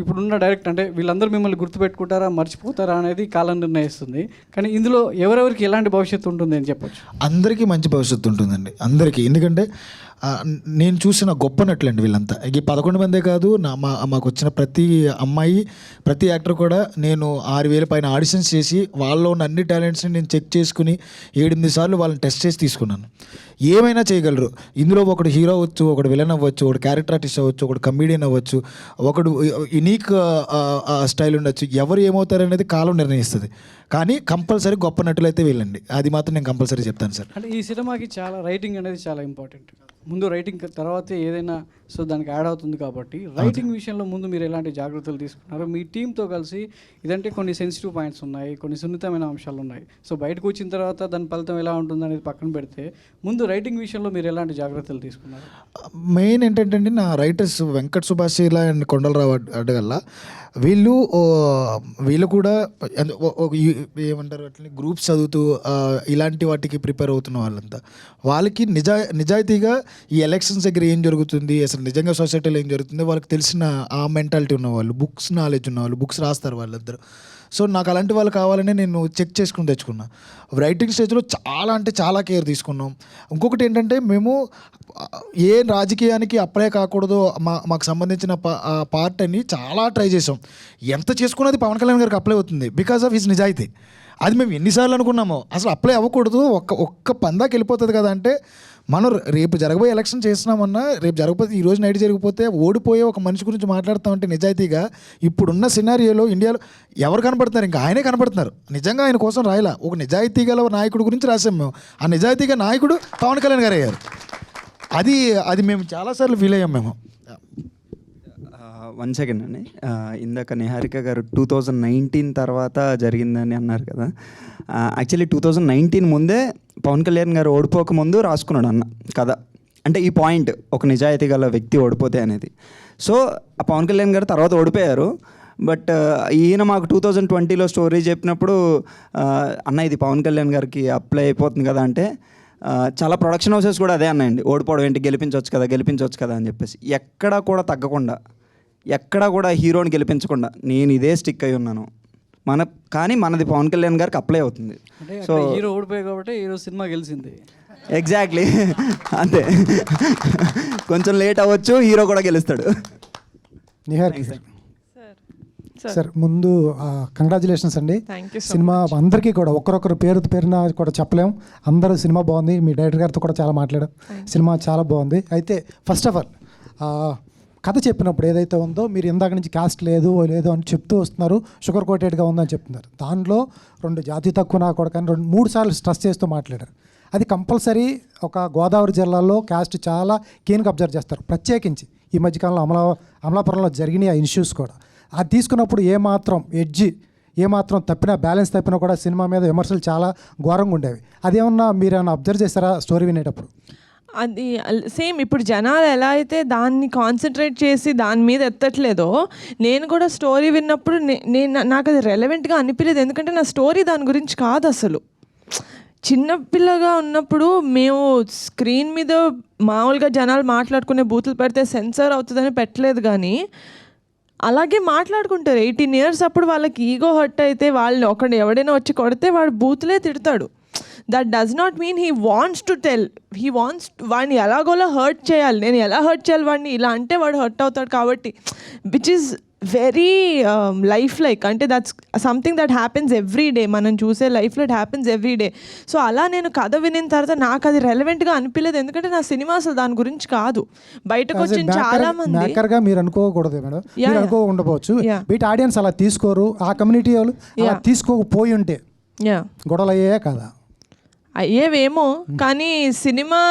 ఇప్పుడున్న డైరెక్ట్ అంటే వీళ్ళందరూ మిమ్మల్ని గుర్తుపెట్టుకుంటారా మర్చిపోతారా అనేది కాలం నిర్ణయిస్తుంది. కానీ ఇందులో ఎవరెవరికి ఎలాంటి భవిష్యత్తు ఉంటుంది అని చెప్పొచ్చు? అందరికీ మంచి భవిష్యత్తు ఉంటుందండి, అందరికీ. ఎందుకంటే నేను చూసిన గొప్ప నటులండి వీళ్ళంతా. ఈ 11 మందే కాదు, మాకు వచ్చిన ప్రతి అమ్మాయి ప్రతి యాక్టర్ కూడా నేను 6,000 పైన ఆడిషన్స్ చేసి వాళ్ళలో ఉన్న అన్ని టాలెంట్స్ని నేను చెక్ చేసుకుని 7-8 సార్లు వాళ్ళని టెస్ట్ చేసి తీసుకున్నాను. ఏమైనా చేయగలరు ఇందులో. ఒకడు హీరో అవ్వచ్చు, ఒకడు విలన్ అవ్వచ్చు, ఒకడు క్యారెక్టర్ ఆర్టిస్ట్ అవ్వచ్చు, ఒకడు కమీడియన్ అవ్వచ్చు, ఒకడు యునీక్ స్టైల్ ఉండొచ్చు. ఎవరు ఏమవుతారనేది కాలం నిర్ణయిస్తుంది. కానీ కంపల్సరీ గొప్ప నటులు అయితే వీళ్ళండి, అది మాత్రం నేను కంపల్సరీ చెప్తాను సార్. అంటే ఈ సినిమాకి చాలా రైటింగ్ అనేది చాలా ఇంపార్టెంట్. ముందు రైటింగ్ తర్వాతే ఏదైనా సో దానికి యాడ్ అవుతుంది. కాబట్టి రైటింగ్ విషయంలో ముందు మీరు ఎలాంటి జాగ్రత్తలు తీసుకున్నారు మీ టీంతో కలిసి? ఇదంటే కొన్ని సెన్సిటివ్ పాయింట్స్ ఉన్నాయి, కొన్ని సున్నితమైన అంశాలు ఉన్నాయి. సో బయటకు వచ్చిన తర్వాత దాని ఫలితం ఎలా ఉంటుంది అనేది పక్కన పెడితే ముందు రైటింగ్ విషయంలో మీరు ఎలాంటి జాగ్రత్తలు తీసుకున్నారు? మెయిన్ ఏంటంటే అండి, నా రైటర్స్ వెంకట్ సుభాషిలా అండ్ కొండలరావు అడ్డగల్ల వీళ్ళు కూడా ఏమంటారు అట్లా గ్రూప్స్ చదువుతూ ఇలాంటి వాటికి ప్రిపేర్ అవుతున్న వాళ్ళంతా. వాళ్ళకి నిజాయితీగా ఈ ఎలక్షన్స్ దగ్గర ఏం జరుగుతుంది, అసలు నిజంగా సొసైటీలో ఏం జరుగుతుంది వాళ్ళకి తెలిసిన ఆ మెంటాలిటీ ఉన్నవాళ్ళు, బుక్స్ నాలెడ్జ్ ఉన్నవాళ్ళు, బుక్స్ రాస్తారు వాళ్ళందరూ. సో నాకు అలాంటి వాళ్ళు కావాలని నేను చెక్ చేసుకుని తెచ్చుకున్నా. రైటింగ్ స్టేజ్లో చాలా కేర్ తీసుకున్నాం. ఇంకొకటి ఏంటంటే మేము ఏ రాజకీయానికి అప్లై కాకూడదో మాకు సంబంధించిన పార్ట్ అని చాలా ట్రై చేసాం. ఎంత చేసుకున్నది పవన్ కళ్యాణ్ గారికి అప్లై అవుతుంది బికాస్ ఆఫ్ హిస్ నిజాయితీ. అది మేము ఎన్నిసార్లు అనుకున్నామో అసలు అప్లై అవ్వకూడదు, ఒక్క పందాకి వెళ్ళిపోతుంది కదా అంటే మనం రేపు జరగబోయే ఎలక్షన్ చేసినామన్నా, రేపు జరగకపోతే ఈ రోజు నైట్ జరిగిపోతే ఓడిపోయే ఒక మనిషి గురించి మాట్లాడతామంటే నిజాయితీగా ఇప్పుడున్న సినారియోలో ఇండియాలో ఎవరు కనపడుతున్నారు? ఇంకా ఆయనే కనపడుతున్నారు. నిజంగా ఆయన కోసం రాయలా, ఒక నిజాయితీ గల నాయకుడి గురించి రాసాం మేము. ఆ నిజాయితీగా నాయకుడు పవన్ కళ్యాణ్ గారు అయ్యారు. అది మేము చాలాసార్లు ఫీల్ అయ్యాం మేము. 1 సెకండ్ అండి. ఇందాక నిహారిక గారు 2019 తర్వాత జరిగిందని అన్నారు కదా. యాక్చువల్లీ 2019 ముందే పవన్ కళ్యాణ్ గారు ఓడిపోకముందు రాసుకున్నాడు అన్న కథ. అంటే ఈ పాయింట్, ఒక నిజాయితీ గల వ్యక్తి ఓడిపోతే అనేది. సో పవన్ కళ్యాణ్ గారు తర్వాత ఓడిపోయారు. బట్ ఈయన మాకు 2020లో స్టోరీ చెప్పినప్పుడు అన్న ఇది పవన్ కళ్యాణ్ గారికి అప్లై అయిపోతుంది కదా అంటే, చాలా ప్రొడక్షన్ హౌసెస్ కూడా అదే అన్నాయండి, ఓడిపోవడం ఏంటి, గెలిపించవచ్చు కదా అని చెప్పేసి. ఎక్కడా కూడా తగ్గకుండా, ఎక్కడా కూడా హీరోని గెలిపించకుండా నేను ఇదే స్టిక్ అయి ఉన్నాను. కానీ మనది పవన్ కళ్యాణ్ గారికి అప్లై అవుతుంది. సో హీరో ఓడిపోయాయి కాబట్టి ఈరోజు సినిమా గెలిచింది. ఎగ్జాక్ట్లీ అంతే. కొంచెం లేట్ అవ్వచ్చు, హీరో కూడా గెలుస్తాడు. నిహారిక సార్, ముందు కంగ్రాచులేషన్స్ అండి. Thank you. సినిమా అందరికీ కూడా ఒక్కరొకరు పేరున కూడా చెప్పలేం. అందరూ సినిమా బాగుంది. మీ డైరెక్టర్ గారితో కూడా చాలా మాట్లాడాం. సినిమా చాలా బాగుంది. అయితే ఫస్ట్ ఆఫ్ ఆల్ కథ చెప్పినప్పుడు ఏదైతే ఉందో, మీరు ఇందాక నుంచి కాస్ట్ లేదు అని చెప్తూ వస్తున్నారు, షుగర్ కోటెడ్గా ఉందని చెప్తున్నారు. దానిలో 2 జాతి తక్కువ నా కూడా కానీ 3 సార్లు స్ట్రెస్ చేస్తూ మాట్లాడారు. అది కంపల్సరీ ఒక గోదావరి జిల్లాలో క్యాస్ట్ చాలా కీన్గా అబ్జర్వ్ చేస్తారు. ప్రత్యేకించి ఈ మధ్యకాలంలో అమలాపురంలో జరిగిన ఆ ఇష్యూస్ కూడా అది తీసుకున్నప్పుడు ఏమాత్రం తప్పినా, బ్యాలెన్స్ తప్పినా కూడా సినిమా మీద విమర్శలు చాలా ఘోరంగా ఉండేవి. అదేమన్నా మీరేమన్నా అబ్జర్వ్ చేస్తారా స్టోరీ వినేటప్పుడు? అది సేమ్ ఇప్పుడు జనాలు ఎలా అయితే దాన్ని కాన్సన్ట్రేట్ చేసి దాని మీద ఎత్తట్లేదో, నేను కూడా స్టోరీ విన్నప్పుడు నాకు అది రెలవెంట్గా అనిపించలేదు. ఎందుకంటే నా స్టోరీ దాని గురించి కాదు అసలు. చిన్నపిల్లగా ఉన్నప్పుడు మేము స్క్రీన్ మీద మామూలుగా జనాలు మాట్లాడుకునే బూతులు పెడితే సెన్సార్ అవుతుందని పెట్టలేదు, కానీ అలాగే మాట్లాడుకుంటారు. 18 years అప్పుడు వాళ్ళకి ఈగో హర్ట్ అయితే వాళ్ళు ఎవడైనా వచ్చి కొడితే వాడు బూతులే తిడతాడు. That does not mean he wants to tell, వాడిని ఎలాగోలా హర్ట్ చేయాలి, నేను ఎలా హర్ట్ చేయాలి వాడిని, ఇలా అంటే వాడు హర్ట్ అవుతాడు. కాబట్టి విచ్ ఈజ్ వెరీ లైఫ్ అంటే that's something that happens every day. మనం చూసే లైఫ్లో it happens every day. So అలా నేను కథ వినిన తర్వాత నాకు అది రెలవెంట్గా అనిపించలేదు. ఎందుకంటే నా సినిమా అసలు దాని గురించి కాదు. బయటకు వచ్చిన చాలా మంది మేకర్గా మీరు అనుకోకూడదు మేడం, మీరు అనుకోకుండవచ్చు. బయట ఆడియన్స్ అలా తీసుకోరు, ఆ కమ్యూనిటీ వాళ్ళు అలా తీసుకోకపోయి ఉంటే గొడవలు అయ్యాయా కదా? అయ్యేవేమో, కానీ సినిమా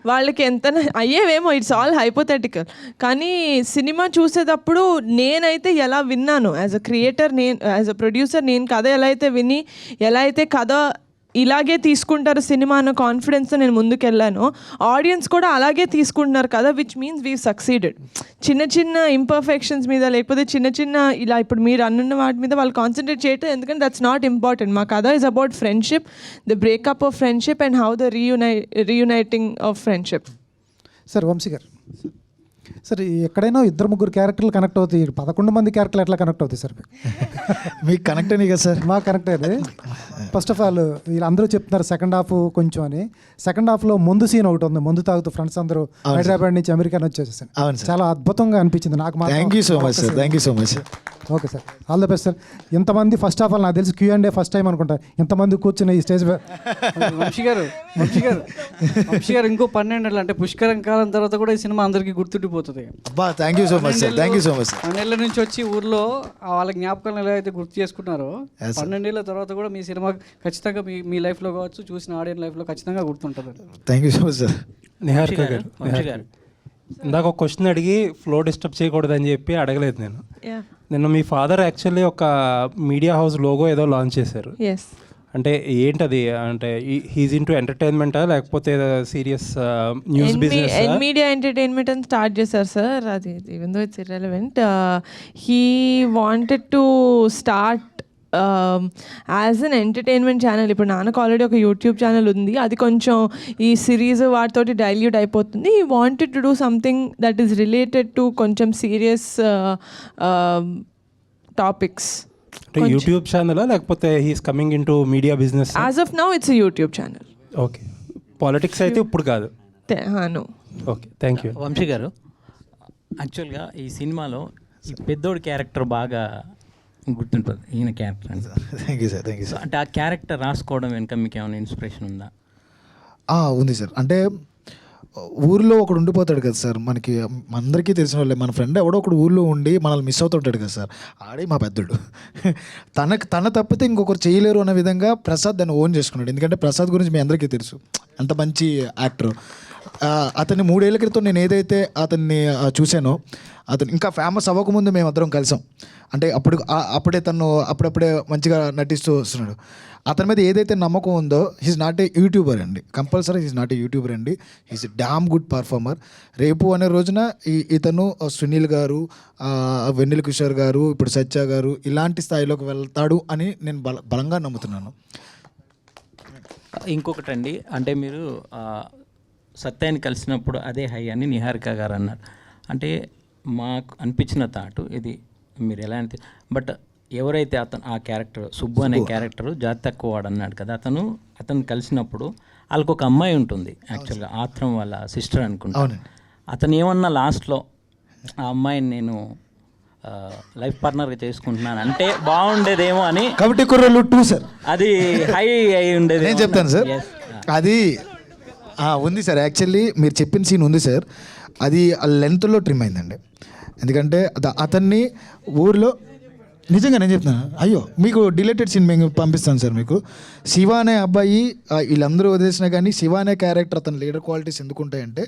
వాళ్ళకి ఎంత అయ్యేవేమో, ఇట్స్ ఆల్ హైపోథెటికల్. కానీ సినిమా చూసేటప్పుడు నేనైతే ఎలా విన్నాను as a creator, as a producer, నేను కథ ఎలా అయితే విని, ఎలా అయితే కథ ఇలాగే తీసుకుంటారు సినిమా అన్న కాన్ఫిడెన్స్తో నేను ముందుకెళ్ళాను. ఆడియన్స్ కూడా అలాగే తీసుకుంటున్నారు కదా, విచ్ మీన్స్ వీ సక్సీడెడ్. చిన్న ఇంపర్ఫెక్షన్స్ మీద, లేకపోతే చిన్న ఇలా ఇప్పుడు మీరు అన్నున్న వాటి మీద వాళ్ళు కాన్సన్ట్రేట్ చేయటం, ఎందుకంటే దట్స్ నాట్ ఇంపార్టెంట్. మా కథ is about friendship, the breakup of friendship and how the reuniting of friendship. Sir Vamsi garu, sir ఎక్కడైనా 2-3 క్యారెక్టర్లు కనెక్ట్ అవుతాయి, 11 మంది క్యారెక్టర్లు ఎట్లా కనెక్ట్ అవుతాయి సార్? మీకు కనెక్ట్ అయినాయి కదా సార్? మాకు కనెక్ట్ అయ్యేది. ఫస్ట్ ఆఫ్ ఆల్ వీళ్ళందరూ చెప్తున్నారు సెకండ్ హాఫ్ కొంచెం అని. సెకండ్ హాఫ్లో ముందు సీన్ ఒకటి ఉంది, ముందు తాగుతూ ఫ్రెండ్స్ అందరూ హైదరాబాద్ నుంచి అమెరికా వచ్చేసాను. చాలా అద్భుతంగా అనిపించింది నాకు. Thank you so much sir. Thank you so much. Okay sir, all the best sir. ఇంతమంది ఫస్ట్ ఆఫ్ ఆల్ నాకు తెలిసి Q&A ఫస్ట్ టైం అనుకుంటా ఇంతమంది కూర్చుని ఈ స్టేజ్. వంశీ గారు ఇంకో 12 ఏళ్ళు అంటే పుష్కరం కాలం తర్వాత కూడా ఈ సినిమా అందరికీ గుర్తుండిపోతుంది. Thank you so much sir. Thank you so much. 12 నుంచి వచ్చి ఊర్లో వాళ్ళ జ్ఞాపకాలను ఎలా అయితే గుర్తు చేసుకున్నారో, 12 ఏళ్ళ తర్వాత కూడా మీ సినిమా ఖచ్చితంగా మీ లైఫ్లో కావచ్చు, చూసిన ఆడియన్స్ లైఫ్లో ఖచ్చితంగా గుర్తుంటుంది. Thank you so much sir. Niharika గారు, ఇందాక ఒక క్వశ్చన్ అడిగి ఫ్లో డిస్టర్బ్ చేయకూడదని చెప్పి అడగలేదు నేను. నిన్న మీ ఫాదర్ యాక్చువల్లీ ఒక మీడియా హౌస్ లోగో ఏదో లాంచ్ చేశారు. అంటే ఏంటది? అంటే హీజ్ ఇంటూ ఎంటర్టైన్మెంటా లేకపోతే serious news business? Media entertainment అని స్టార్ట్ చేశారు సార్. అది even though it's irrelevant, he wanted to start as an entertainment channel. ఇప్పుడు నాన్నకు ఆల్రెడీ ఒక యూట్యూబ్ ఛానల్ ఉంది, అది కొంచెం ఈ సిరీస్ వాటితోటి డైల్యూట్ అయిపోతుంది. He wanted to do something that is related to కొంచెం సీరియస్ టాపిక్స్. యూట్యూబ్ ఛానల్ లేకపోతే he's coming into media business? As of now it's YouTube channel. Okay, politics అయితే ఇప్పుడు కాదు. Okay, thank you. వంశీ గారు, యాక్చువల్గా ఈ సినిమాలో ఈ పెద్దోడి క్యారెక్టర్ బాగా గుర్తుంటుంది, ఈయన character. Thank you sir. Thank you sir. అంటే ఆ క్యారెక్టర్ రాసుకోవడం వెనుక మీకు ఏమైనా ఇన్స్పిరేషన్ ఉందా? ఉంది సార్. అంటే ఊరిలో ఒకడు ఉండిపోతాడు కదా సార్, మనకి అందరికీ తెలిసిన వాళ్ళే, మన ఫ్రెండ్ ఎవడో ఒకడు ఊళ్ళో ఉండి మనల్ని మిస్ అవుతుంటాడు కదా సార్, ఆడే మా పెద్దోడు. తన తప్పితే ఇంకొకరు చేయలేరు అన్న విధంగా ప్రసాద్ దాన్ని ఓన్ చేసుకున్నాడు. ఎందుకంటే ప్రసాద్ గురించి మీ అందరికీ తెలుసు, అంత మంచి యాక్టర్. అతన్ని 3 ఏళ్ల క్రితం నేను ఏదైతే అతన్ని చూశానో, అతను ఇంకా ఫేమస్ అవ్వకముందు మేమందరం కలిసాం. అంటే అప్పుడప్పుడే మంచిగా నటిస్తూ వస్తున్నాడు. అతని మీద ఏదైతే నమ్మకం ఉందో, హీస్ నాట్ ఏ యూట్యూబర్ అండి, compulsory he's not a YouTuber అండి, హీస్ డామ్ గుడ్ పర్ఫార్మర్. రేపు అనే రోజున ఇతను సునీల్ గారు, వెన్నెల కిషోర్ గారు, ఇప్పుడు సత్య గారు ఇలాంటి స్థాయిలోకి వెళ్తాడు అని నేను బలంగా నమ్ముతున్నాను. ఇంకొకటండి, అంటే మీరు సత్యాన్ని కలిసినప్పుడు అదే హై అని నిహారిక గారు అన్నారు. అంటే మాకు అనిపించిన థాట్ ఇది, మీరు ఎలా అంటే, బట్ ఎవరైతే ఆ క్యారెక్టర్ సుబ్బు అనే క్యారెక్టర్ జాతి తక్కువ వాడు అన్నాడు కదా, అతను కలిసినప్పుడు వాళ్ళకు ఒక అమ్మాయి ఉంటుంది, యాక్చువల్గా ఆత్రం వాళ్ళ సిస్టర్ అనుకుంటాను. అతను ఏమన్నా లాస్ట్లో ఆ అమ్మాయిని నేను లైఫ్ పార్ట్నర్గా చేసుకుంటున్నాను అంటే బాగుండేదేమో అని. కాబట్టి కుర్రలు 2 సార్, అది హై అయి ఉండేది. నేను చెప్తాను సార్, అది ఉంది సార్. యాక్చువల్లీ మీరు చెప్పిన సీన్ ఉంది సార్, అది ఆ లెంత్లో ట్రిమ్ అయిందండి. ఎందుకంటే అతన్ని ఊర్లో నిజంగా నేను చెప్తున్నాను, అయ్యో మీకు డిలేటెడ్ సీన్ మేము పంపిస్తాను సార్ మీకు. శివ అనే అబ్బాయి వీళ్ళందరూ వదిలేసినా కానీ శివ అనే క్యారెక్టర్ అతని లీడర్ క్వాలిటీస్ ఎందుకుంటాయంటే,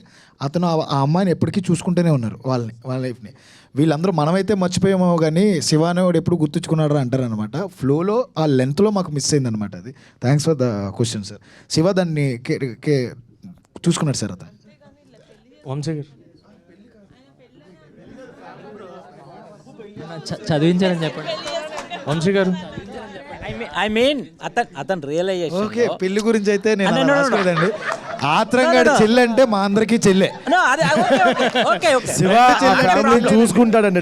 అతను ఆ అమ్మాయిని ఎప్పటికీ చూసుకుంటూనే ఉన్నారు, వాళ్ళ లైఫ్ని. వీళ్ళందరూ మనమైతే మర్చిపోయామో కానీ శివ అనేవాడు ఎప్పుడు గుర్తుంచుకున్నాడు అంటారు అనమాట. ఫ్లోలో ఆ లెంత్లో మాకు మిస్ అయిందనమాట. అది thanks for the question sir. Shiva దాన్ని చూసుకున్నాడు సార్ అతను. వంశీ గారు చదివించారని చెప్పండి. వంశీ గారు ఐ మీన్ అతను రియలైజేషన్. ఓకే, పెళ్లి గురించి అయితే నేను రాసుకోలేదండి. ఆత్రంగాడి చెల్లి అంటే మా అందరికీ చెల్లె. చూసుకుంటాడండి,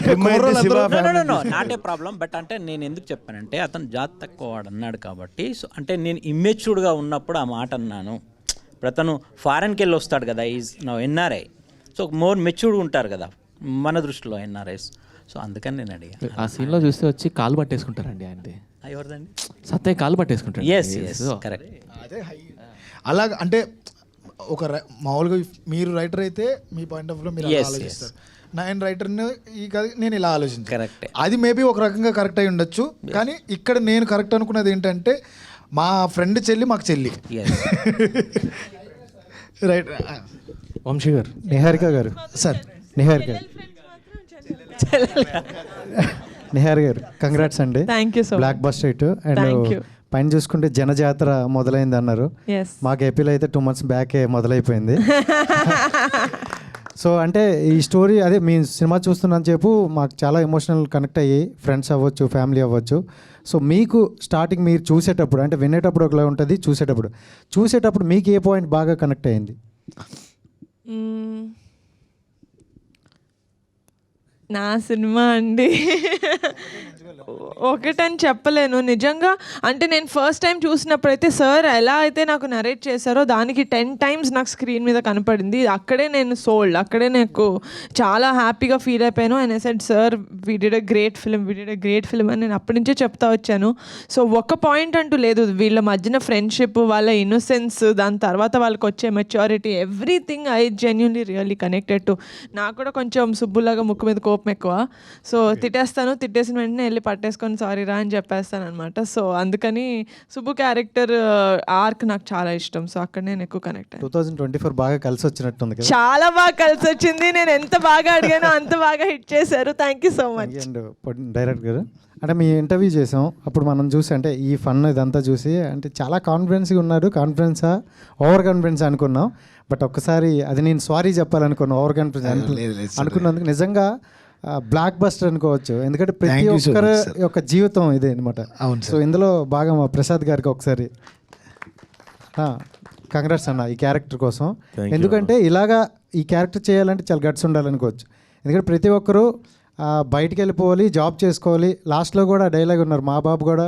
నాట్ ఏ ప్రాబ్లం. బట్ అంటే నేను ఎందుకు చెప్పానంటే, అతను జాతి తక్కువ వాడు అన్నాడు కాబట్టి, సో అంటే నేను ఇమ్మెచ్యూర్డ్గా ఉన్నప్పుడు ఆ మాట అన్నాను. ఇప్పుడు అతను ఫారెన్కి వెళ్ళి వస్తాడు కదా, is now NRI, so more matured ఉంటారు కదా మన దృష్టిలో ఎన్ఆర్ఐస్. సో అందుకని నేను అడిగా. ఆ సీన్లో చూస్తే వచ్చి కాలు పట్టేసుకుంటారండి ఆయనది. ఎవరిదండి? సత్య కాలు పట్టేసుకుంటారు. Yes correct. అదే అలాగ అంటే మామూలుగా మీరు రైటర్ అయితే మీ పాయింట్ ఆఫ్ వ్యూలో మీరు ఆలోచిస్తారు, నేను రైటర్ని ఈ కథ నేను ఇలా ఆలోచించాను. కరెక్ట్. అది మేబీ ఒక రకంగా కరెక్ట్ అయి ఉండొచ్చు, కానీ ఇక్కడ నేను కరెక్ట్ అనుకున్నది ఏంటంటే, మా ఫ్రెండ్ చెల్లి మాకు చెల్లి. రైట్. వంశీ గారు, నిహారిక గారు సార్, నిహారిక గారు కంగ్రాట్స్ అండి. Thank you so much. Block buster hit. And పైన చూసుకుంటే జనజాతర మొదలైంది అన్నారు. మాకు ఏపీలో అయితే 2 months బ్యాకే మొదలైపోయింది. సో అంటే ఈ స్టోరీ అదే మీ సినిమా చూస్తున్నాను చెప్పు మాకు చాలా ఎమోషనల్ కనెక్ట్ అయ్యి, ఫ్రెండ్స్ అవ్వచ్చు, ఫ్యామిలీ అవ్వచ్చు. సో మీకు స్టార్టింగ్ మీరు చూసేటప్పుడు, అంటే వినేటప్పుడు ఒకలా ఉంటుంది, చూసేటప్పుడు మీకు ఏ పాయింట్ బాగా కనెక్ట్ అయ్యింది? నా సినిమా అండి ఒకటని చెప్పలేను నిజంగా. అంటే నేను ఫస్ట్ టైం చూసినప్పుడైతే సార్ ఎలా అయితే నాకు నరేట్ చేశారో దానికి 10 times నాకు స్క్రీన్ మీద కనపడింది. అక్కడే నేను సోల్డ్, అక్కడే నాకు చాలా హ్యాపీగా ఫీల్ అయిపోయాను. And I said sir we did a great film అని నేను అప్పటి నుంచే చెప్తా వచ్చాను. సో ఒక పాయింట్ అంటూ లేదు, వీళ్ళ మధ్యన ఫ్రెండ్షిప్, వాళ్ళ ఇన్నోసెన్స్, దాని తర్వాత వాళ్ళకి వచ్చే maturity, everything I genuinely really connected to. నాకు కూడా కొంచెం సుబ్బులాగా ముక్కు మీద కోపం ఎక్కువ. సో తిట్టేసిన వెంటనే వెళ్ళి పట్టేసుకొని సారీ రా అని చెప్పేస్తాను అనమాట. సో అందుకని సుబ్బు క్యారెక్టర్ ఆర్క్ నాకు చాలా ఇష్టం. సో అక్కడ నేను ఎక్కువ కనెక్ట్ అయ్యాను. 2024 బాగా కలిసి వచ్చినట్టుంది కదా? చాలా బాగా కలిసి వచ్చింది. నేను ఎంత బాగా అడిగానో అంత బాగా హిట్ చేశారు. Thank you so much. And director గారు, అంటే మీ ఇంటర్వ్యూ చేసాం, అప్పుడు మనం చూసి అంటే ఈ ఫన్ ఇదంతా చూసి అంటే చాలా కాన్ఫిడెన్స్గా ఉన్నారు. కాన్ఫిడెన్సా ఓవర్ కాన్ఫిడెన్స్ అనుకున్నాం. బట్ ఒక్కసారి అది నేను సారీ చెప్పాలనుకున్నాను, ఓవర్ కాన్ఫిడెన్స్ అనుకున్నందుకు. నిజంగా బ్లాక్ బస్టర్ అనుకోవచ్చు, ఎందుకంటే ప్రతి ఒక్కరి యొక్క జీవితం ఇదే అనమాట. సో ఇందులో బాగా మా ప్రసాద్ గారికి ఒకసారి కంగ్రాట్స్ అన్న ఈ క్యారెక్టర్ కోసం. ఎందుకంటే ఇలాగా ఈ క్యారెక్టర్ చేయాలంటే చాలా గట్స్ ఉండాలనుకోవచ్చు. ఎందుకంటే ప్రతి ఒక్కరూ బయటికి వెళ్ళిపోవాలి, జాబ్ చేసుకోవాలి. లాస్ట్లో కూడా డైలాగ్ ఉన్నారు, మా బాబు కూడా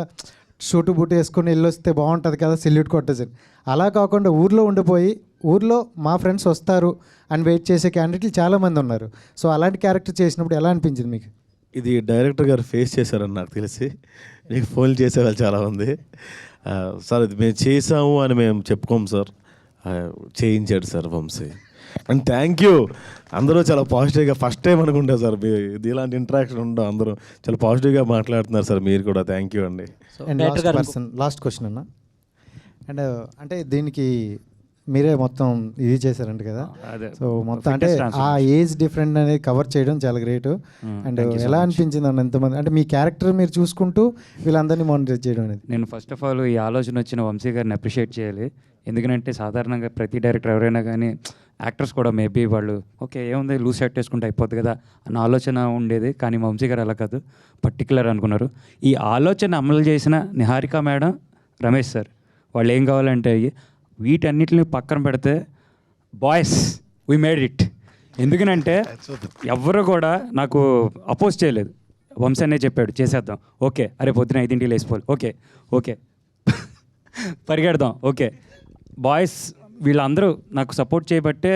షూటు బూట్ వేసుకొని వెళ్ళొస్తే బాగుంటుంది కదా, సెల్యూట్ కొట్టేసి. అలా కాకుండా ఊర్లో ఉండిపోయి, ఊర్లో మా ఫ్రెండ్స్ వస్తారు అని వెయిట్ చేసే క్యాండిడేట్లు చాలామంది ఉన్నారు. సో అలాంటి క్యారెక్టర్ చేసినప్పుడు ఎలా అనిపించింది మీకు? ఇది డైరెక్టర్ గారు ఫేస్ చేశారని నాకు తెలిసి, మీకు ఫోన్లు చేసేవాళ్ళు చాలామంది. సార్ ఇది మేము చేసాము అని మేము చెప్పుకోము సార్, చేయించాడు sir Vamsi. And thank you. అందరూ చాలా పాజిటివ్గా ఫస్ట్ టైం అనుకుంటా సార్ ఇది ఇలాంటి ఇంటరాక్షన్ ఉండవు. అందరూ చాలా పాజిటివ్గా మాట్లాడుతున్నారు సార్. మీరు కూడా థ్యాంక్ యూ అండి. లాస్ట్ క్వశ్చన్ అన్న, అండ్ అంటే దీనికి మీరే మొత్తం ఇది చేశారంట కదా, సో మొత్తం అంటే ఆ ఏజ్ డిఫరెంట్ అనేది కవర్ చేయడం చాలా గ్రేట్. అండ్ ఎలా అనిపించింది అన్న ఎంతమంది అంటే మీ క్యారెక్టర్ మీరు చూసుకుంటూ వీళ్ళందరినీ మానిటర్ చేయడం అనేది? నేను ఫస్ట్ ఆఫ్ ఆల్ ఈ ఆలోచన వచ్చిన వంశీ గారిని అప్రిషియేట్ చేయాలి. ఎందుకంటే సాధారణంగా ప్రతి డైరెక్టర్ ఎవరైనా కానీ యాక్టర్స్ కూడా మేబీ వాళ్ళు ఓకే ఏముంది లూజ్ సెట్ వేసుకుంటే అయిపోద్ది కదా అన్న ఆలోచన ఉండేది. కానీ మా వంశీ గారు అలా కాదు, పర్టికులర్ అనుకున్నారు. ఈ ఆలోచన అమలు చేసిన నిహారిక మేడం, రమేష్ సార్, వాళ్ళు ఏం కావాలంటే వీటన్నిటిని పక్కన పెడితే బాయ్స్ వీ మేడ్ ఇట్. ఎందుకనంటే ఎవరు కూడా నాకు అపోజ్ చేయలేదు. వంశీ అనే చెప్పాడు చేసేద్దాం, ఓకే, అరే పొద్దున 5 లేచిపోవాలి, ఓకే ఓకే పరిగెడదాం, ఓకే. బాయ్స్ వీళ్ళందరూ నాకు సపోర్ట్ చేయబట్టే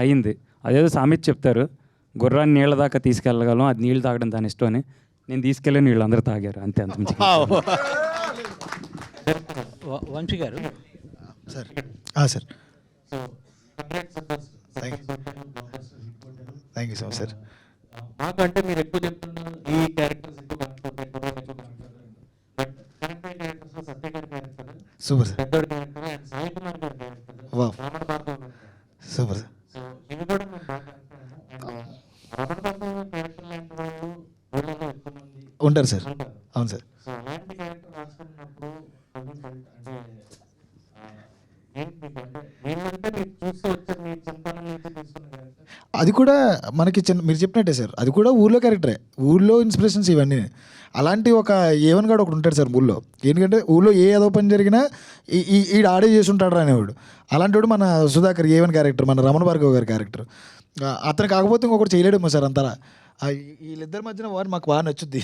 అయ్యింది. అదేదో సామెత చెప్తారు, గుర్రాన్ని నీళ్ళ దాకా తీసుకెళ్ళగలం, అది నీళ్ళు తాగడం దాని ఇష్టం అని. నేను తీసుకెళ్ళని వీళ్ళందరూ తాగారు, అంతే. అంత Vamsi garu sir sir thank you so much sir. మాకంటే మీరు ఎక్కువ చెప్తున్నారు ఈ క్యారెక్టర్స్ ఎక్కువ సూపర్ సార్. Super sir. ఉంటారు సార్. అవును సార్. అది కూడా మనకి మీరు చెప్పినట్టే సార్, అది కూడా ఊళ్ళో క్యారెక్టరే, ఊళ్ళో ఇన్స్పిరేషన్స్ ఇవన్నీ. అలాంటి ఒక ఏవన్ గాడు ఒకటి ఉంటాడు సార్ ఊళ్ళో. ఎందుకంటే ఊళ్ళో ఏ ఏదో పని జరిగినా ఈడ ఆడే చేసి ఉంటాడు అనేవాడు. అలాంటి వాడు మన సుధాకర్ ఏవన్ క్యారెక్టర్, మన రమణ భార్గవ్ గారి క్యారెక్టర్. అతను కాకపోతే ఇంకొకటి చేయలేడేమో సార్ అంతలా. వీళ్ళిద్దరి మధ్యన వారు మాకు బాగా నచ్చుద్ది.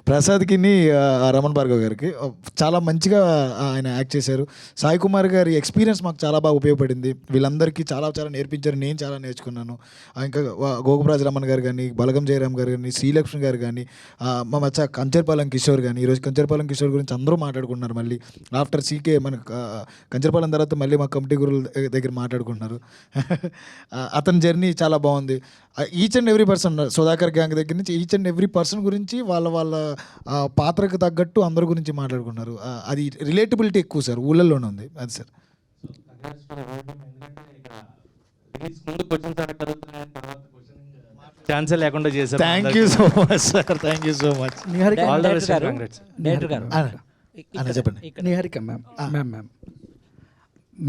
ప్రసాద్కి రమణ్ భార్గవ్ గారికి చాలా మంచిగా ఆయన యాక్ట్ చేశారు. సాయి కుమార్ గారి ఎక్స్పీరియన్స్ మాకు చాలా బాగా ఉపయోగపడింది. వీళ్ళందరికీ చాలా చాలా నేర్పించారు, నేను చాలా నేర్చుకున్నాను. ఇంకా గోగురాజ్ రమణ్ గారు కానీ, బలగం జయరామ్ గారు కానీ, శ్రీలక్ష్మి గారు కానీ, మా మచ్చ కంచర్పాలెం కిషోర్ కానీ. ఈరోజు కంచర్పాలెం కిషోర్ గురించి అందరూ మాట్లాడుకుంటున్నారు. మళ్ళీ ఆఫ్టర్ సీకే మన కంచర్పాలెం తర్వాత మళ్ళీ మా కమిటీ గురువుల దగ్గర మాట్లాడుకుంటున్నారు. అతని జర్నీ చాలా బాగుంది. Each and every person, Sudhakar gang దగ్గర నుంచి ఈచ్ అండ్ ఎవ్రీ పర్సన్ గురించి వాళ్ళ పాత్రకు తగ్గట్టు అందరి గురించి మాట్లాడుకున్నారు. అది రిలేటబిలిటీ ఎక్కువ సార్, ఊళ్ళల్లోనే ఉంది అది సార్. ఛాన్సే లేకుండా చేశారు. Thank you so much sir, thank you so much. చెప్పండి. Niharika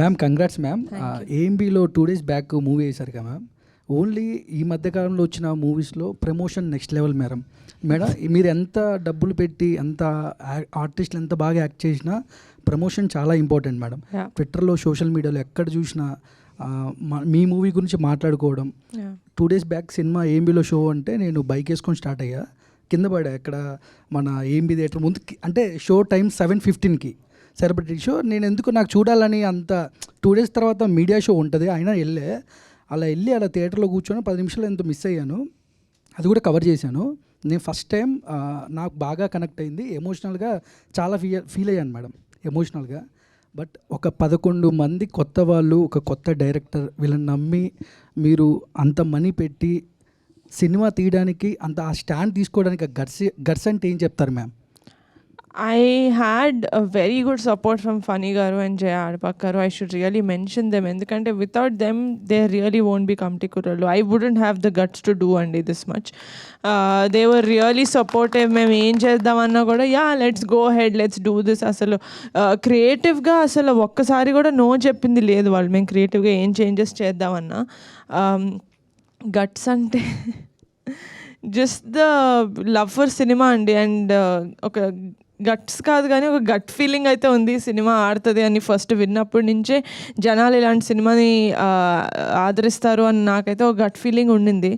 ma'am congrats ma'am. ఏఎంబీలో 2 days బ్యాక్ మూవీ వేశారు కదా మ్యామ్. ఓన్లీ ఈ మధ్యకాలంలో వచ్చిన మూవీస్లో ప్రమోషన్ నెక్స్ట్ లెవెల్ మేడం. మీరు ఎంత డబ్బులు పెట్టి ఎంత ఆర్టిస్టులు ఎంత బాగా యాక్ట్ చేసినా ప్రమోషన్ చాలా ఇంపార్టెంట్ మేడం. ట్విట్టర్లో సోషల్ మీడియాలో ఎక్కడ చూసినా మీ మూవీ గురించి మాట్లాడుకోవడం. 2 days బ్యాక్ సినిమా ఏఎంబీలో షో అంటే నేను బైక్ వేసుకొని స్టార్ట్ అయ్యా, కింద పడా ఇక్కడ మన ఏఎంబీ థియేటర్ ముందు. అంటే షో టైం 7:15కి సెలబ్రిటీ షో. నేను ఎందుకు నాకు చూడాలని అంత 2 days తర్వాత మీడియా షో ఉంటుంది అయినా అలా థియేటర్లో కూర్చొని 10 నిమిషాలు ఎంతో మిస్ అయ్యాను. అది కూడా కవర్ చేశాను. నేను ఫస్ట్ టైం నాకు బాగా కనెక్ట్ అయింది, ఎమోషనల్గా చాలా ఫీల్ అయ్యాను మేడం, ఎమోషనల్గా. బట్ ఒక 11 మంది కొత్త వాళ్ళు, ఒక కొత్త డైరెక్టర్, వీళ్ళని నమ్మి మీరు అంత మనీ పెట్టి సినిమా తీయడానికి అంత ఆ స్టాండ్ తీసుకోవడానికి గట్స్ అంటే ఏం చెప్తారు ma'am? I had a very good support from Funny Garu and Jaya Arpak Garu. I should really mention them. Endukante without them, they really won't be Kamti Kurallu. I wouldn't have the guts to do this much. They were really supportive. Mem em cheddam kuda, yeah, let's go ahead, let's do this. Asalu creative ga asalu okkasari kuda no cheppindi ledhu vallu. Mem creative ga em changes cheddam anna. Guts ante just the love for cinema and okay, guts కాదు కానీ ఒక gut feeling అయితే ఉంది cinema ఆడుతుంది అని. First విన్నప్పటి నుంచే జనాలు ఇలాంటి సినిమాని ఆదరిస్తారు అని నాకైతే ఒక గట్ ఫీలింగ్ ఉండింది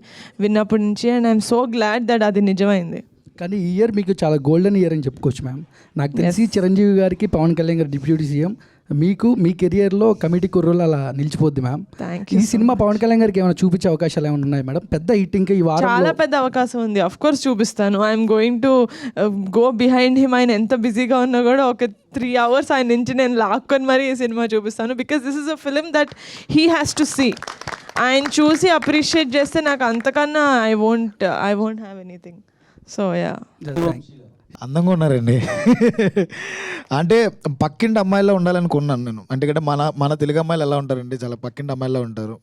విన్నప్పటి నుంచి. And I'm so glad that అది నిజమైంది. కానీ ఈ ఇయర్ మీకు చాలా గోల్డెన్ ఇయర్ అని చెప్పుకోవచ్చు మ్యామ్. నాకు తెలిసి చిరంజీవి గారికి, పవన్ కళ్యాణ్ గారు డిప్యూటీ సీఎం, మీకు మీ కెరియర్లో కమిటీ కుర్రోలు అలా నిలిచిపోద్ది మ్యామ్. Thank ఈ సినిమా పవన్ కళ్యాణ్ గారికి ఏమైనా చూపించే అవకాశాలు ఏమైనా ఉన్నాయి మేడం? పెద్ద హిట్ ఇంకా ఈ వారం చాలా పెద్ద అవకాశం ఉంది. అఫ్ కోర్స్ చూపిస్తాను. I'm going to go behind him. ఆయన ఎంత బిజీగా ఉన్నా కూడా ఒక 3 hours ఆయన నుంచి నేను లాక్కొని మరీ ఈ సినిమా చూపిస్తాను. Because this is a film that he has to see. ఆయన చూసి అప్రిషియేట్ చేస్తే నాకు అంతకన్నా I won't have anything. So yeah, అందంగా ఉన్నారండి. అంటే పక్కింటి అమ్మాయిలా ఉండాలనుకున్నాను నేను. అంటే మన తెలుగు అమ్మాయిలు ఎలా ఉంటారండి, చాలా పక్కింటి అమ్మాయిలా ఉంటారు.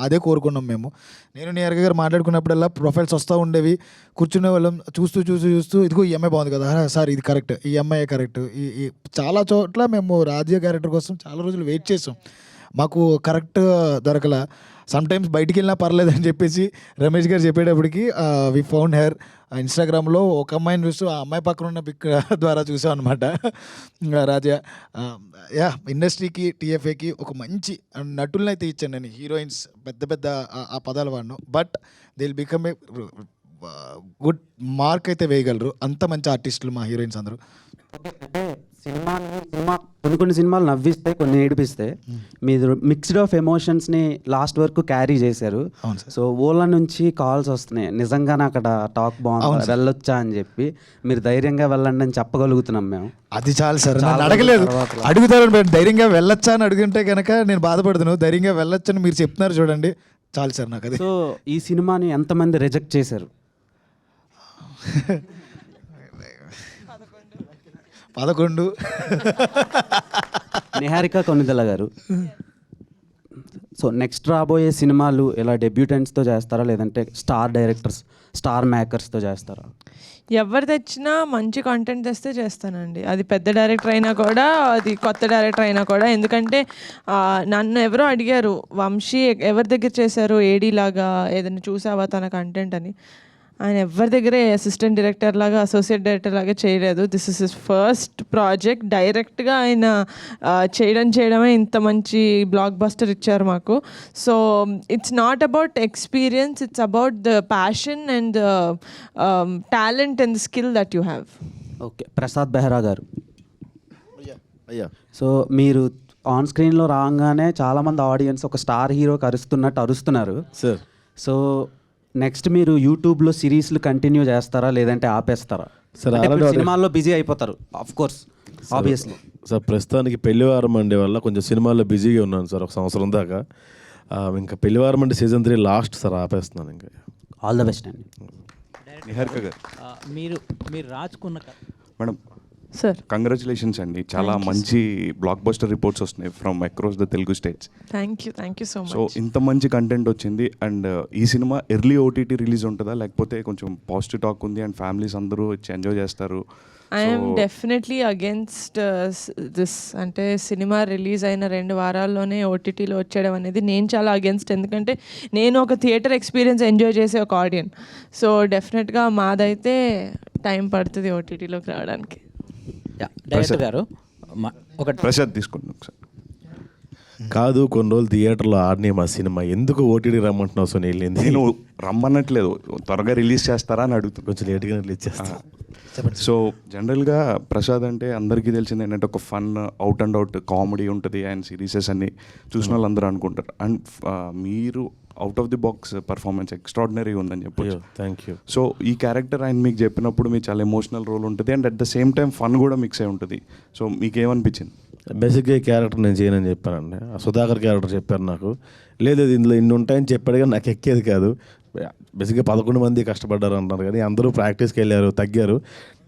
అదే కోరుకున్నాం మేము. నేను నిహారిక గారు మాట్లాడుకున్నప్పుడల్లా ప్రొఫైల్స్ వస్తూ ఉండేవి, కూర్చునే వాళ్ళం. చూస్తూ ఇదిగో ఈ అమ్మాయి బాగుంది కదా సార్, ఇది కరెక్ట్, ఈ అమ్మాయి కరెక్ట్. ఈ చాలా చోట్ల మేము రాజ్య క్యారెక్టర్ కోసం చాలా రోజులు వెయిట్ చేసాం, మాకు కరెక్ట్ దొరకలా. సమ్టైమ్స్ బయటికి వెళ్ళినా పర్లేదు అని చెప్పేసి రమేష్ గారు చెప్పేటప్పటికి వి ఫౌండ్ హెర్. ఇన్స్టాగ్రామ్లో ఒక అమ్మాయిని చూస్తూ ఆ అమ్మాయి పక్కన ఉన్న పిక్ ద్వారా చూసాం అనమాట. రాజా యా, ఇండస్ట్రీకి టీఎఫ్ఏకి ఒక మంచి నటులను అయితే ఇచ్చాను నేను. హీరోయిన్స్ పెద్ద ఆ పదాలు వాడిను, but they will become a good mark అయితే వేయగలరు. అంత మంచి ఆర్టిస్టులు మా హీరోయిన్స్ అందరూ. సినిమా కొన్ని సినిమాలు నవ్విస్తాయి, కొన్ని ఏడిపిస్తాయి. మీరు మిక్స్డ్ ఆఫ్ ఎమోషన్స్ని లాస్ట్ వరకు క్యారీ చేశారు. సో ఓలా నుంచి కాల్స్ వస్తున్నాయి, నిజంగానే అక్కడ టాక్ బాగుంది, వెళ్ళొచ్చా అని చెప్పి. మీరు ధైర్యంగా వెళ్ళండి అని చెప్పగలుగుతున్నాం మేము. అది చాలు సార్, నన్ను అడగలేదు, అడుగుతారు. ధైర్యంగా వెళ్ళొచ్చా అని అడుగుంటే కనుక నేను బాధపడుతున్నాను. ధైర్యంగా వెళ్ళొచ్చని మీరు చెప్తున్నారు చూడండి, చాలు సార్ నాకు అది. సో ఈ సినిమాని ఎంతమంది రిజెక్ట్ చేశారు? 11. నిహారిక కొనిదెల గారు, సో నెక్స్ట్ రాబోయే సినిమాలు ఇలా డెబ్యూటెంట్స్తో చేస్తారా, లేదంటే స్టార్ డైరెక్టర్స్, స్టార్ మేకర్స్తో చేస్తారా? ఎవరు తెచ్చినా మంచి కంటెంట్ తెస్తే చేస్తానండి. అది పెద్ద డైరెక్టర్ అయినా కూడా, అది కొత్త డైరెక్టర్ అయినా కూడా. ఎందుకంటే నన్ను ఎవరో అడిగారు, వంశీ ఎవరి దగ్గర చేశారు ఏడీ లాగా, ఏదైనా చూసావా తన కంటెంట్ అని. ఆయన ఎవరి దగ్గరే అసిస్టెంట్ డైరెక్టర్ లాగా, అసోసియేట్ డైరెక్టర్ లాగా చేయలేదు. This is his first project. డైరెక్ట్గా ఆయన చేయడమే ఇంత మంచి బ్లాక్ బస్టర్ ఇచ్చారు మాకు. So it's not about experience, it's about the passion and the talent and the skill that you have. Okay, Prasad Behra గారు, సో మీరు ఆన్ స్క్రీన్లో రాగానే చాలామంది ఆడియన్స్ ఒక స్టార్ హీరోకి అరుస్తున్నారు సార్. సో నెక్స్ట్ మీరు యూట్యూబ్లో సిరీస్లు కంటిన్యూ చేస్తారా, లేదంటే ఆపేస్తారా? సినిమాల్లో బిజీ అయిపోతారు ఆఫ్ కోర్స్, ఆబ్వియస్లీ. సార్ ప్రస్తుతానికి పెళ్లివారం మండే వల్ల కొంచెం సినిమాల్లో బిజీగా ఉన్నాను సార్, 1 సంవత్సరం దాకా. ఇంకా పెళ్లివారం అంటే సీజన్ 3 లాస్ట్ సార్, ఆపేస్తున్నాను ఇంకా. ఆల్ ద బెస్ట్ అండి. నిహారిక గారు, మీరు రాసుకున్న మేడం సార్, కంగ్రాచులేషన్స్ అండి. చాలా మంచి బ్లాక్ బస్టర్ రిపోర్ట్స్ వస్తున్నాయి from across the Telugu states. Thank you so much. So ఇంత మంచి కంటెంట్ వచ్చింది. అండ్ ఈ సినిమా ఎర్లీ ఓటీటీ రిలీజ్ ఉంటుందా, లేకపోతే కొంచెం పాజిటివ్ టాక్ ఉంది అండ్ ఫ్యామిలీస్ అందరూ వచ్చి ఎంజాయ్ చేస్తారు? I'm definitely against this. అంటే సినిమా రిలీజ్ అయిన 2 వారాల్లోనే ఓటీటీలో వచ్చేయడం అనేది నేను చాలా అగేన్స్ట్. ఎందుకంటే నేను ఒక థియేటర్ ఎక్స్పీరియన్స్ ఎంజాయ్ చేసే ఒక ఆడియన్స్. సో డెఫినెట్గా మాదైతే టైం పడుతుంది ఓటీటీలోకి రావడానికి. డైరెక్టర్ గారు ఒకటి ప్రసాద్ తీసుకోండి ఒకసారి. కాదు, కొన్ని రోజులు థియేటర్లో ఆడినే మా సినిమా ఎందుకు ఓటీటీ రమ్మంటున్నావు సునీల్? నేను రమ్మన్నట్లేదు, త్వరగా రిలీజ్ చేస్తారా అని అడుగుతాను. కొంచెం లేట్గా రిలీజ్ చేస్తాను. సో జనరల్గా ప్రసాద్ అంటే అందరికీ తెలిసింది ఏంటంటే ఒక fun out and out comedy ఉంటుంది, అండ్ సిరీసెస్ అన్ని చూసిన వాళ్ళు అందరూ అనుకుంటారు. అండ్ మీరు out of the box performance extraordinary ఉందని చెప్పొచ్చు. Thank you. సో ఈ క్యారెక్టర్ ఆయన మీకు చెప్పినప్పుడు మీకు చాలా ఎమోషనల్ రోల్ ఉంటుంది, and at the same time fun కూడా మిక్స్ అయి ఉంటుంది. సో మీకు ఏమనిపించింది? బేసిక్గా ఈ క్యారెక్టర్ నేను చేయనని చెప్పానండి. సుధాకర్ క్యారెక్టర్ చెప్పారు నాకు. లేదు ఇందులో ఇన్ని ఉంటాయని చెప్పాడు, కానీ నాకు ఎక్కేది కాదు. బేసిక్గా 11 మంది కష్టపడ్డారు అంటారు, కానీ అందరూ ప్రాక్టీస్కి వెళ్ళారు, తగ్గారు.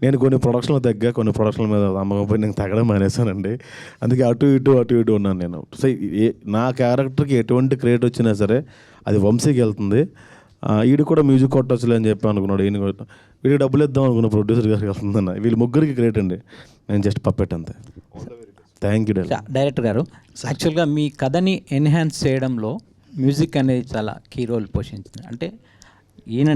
నేను కొన్ని ప్రొడక్షన్లో తగ్గా, కొన్ని ప్రొడక్షన్ల మీద అమ్మకం పోయి నేను తగ్గడం మానేశానండి. అందుకే అటు ఇటు ఉన్నాను నేను. సో నా క్యారెక్టర్కి ఎటువంటి క్రియేట్ వచ్చినా సరే అది వంశీకి వెళ్తుంది. వీడు కూడా మ్యూజిక్ కొట్టొచ్చులే అని చెప్పి అనుకున్నాడు. వీడికి డబ్బులు ఇద్దాం అనుకున్న ప్రొడ్యూసర్ గారికి వెళ్తుందన్న. వీళ్ళు ముగ్గురికి క్రియేట్ అండి, నేను జస్ట్ పప్పెట్ అంతే. థ్యాంక్ యూ డైరెక్టర్ గారు. యాక్చువల్గా మీ కథని ఎన్హాన్స్ చేయడంలో మ్యూజిక్ అనేది చాలా కీ రోల్ పోషించింది. అంటే ఈయన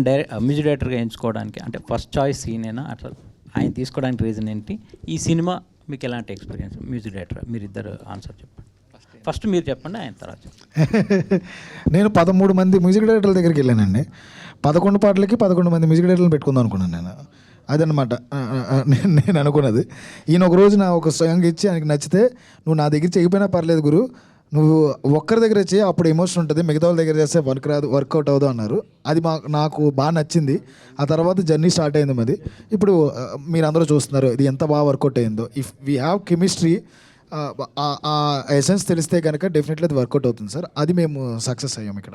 మ్యూజిక్ డైరెక్టర్గా ఎంచుకోవడానికి అంటే ఫస్ట్ చాయిస్ ఈయనైనా, అట్లా ఆయన తీసుకోవడానికి రీజన్ ఏంటి? ఈ సినిమా మీకు ఎలాంటి ఎక్స్పీరియన్స్? మ్యూజిక్ డైరెక్టర్ మీరిద్దరు ఆన్సర్ చెప్పండి. ఫస్ట్ మీరు చెప్పండి, ఆయన తర్వాత చెప్పండి. నేను 13 మంది మ్యూజిక్ డైరెక్టర్ల దగ్గరికి వెళ్ళానండి. 11 పాటలకి 11 మంది మ్యూజిక్ డైరెక్టర్లు పెట్టుకుందాం అనుకున్నాను నేను. అదనమాట నేను అనుకున్నది. ఈయన ఒక రోజు నా ఒక సాంగ్ ఇచ్చి ఆయనకి నచ్చితే, నువ్వు నా దగ్గర చేయకపోయినా పర్లేదు గురు, నువ్వు ఒక్కరి దగ్గర చేయి, అప్పుడు ఎమోషన్ ఉంటుంది, మిగతా వాళ్ళ దగ్గర చేస్తే వర్కౌట్ అవ్వదు అన్నారు. అది నాకు బాగా నచ్చింది. ఆ తర్వాత జర్నీ స్టార్ట్ అయింది మాది. ఇప్పుడు మీరందరూ చూస్తున్నారు ఇది ఎంత బాగా వర్కౌట్ అయిందో. ఇఫ్ వీ హ్యావ్ కెమిస్ట్రీ, ఆ ఎసెన్స్ తెలిస్తే కనుక డెఫినెట్లీ అది వర్కౌట్ అవుతుంది సార్. అది మేము సక్సెస్ అయ్యాం ఇక్కడ.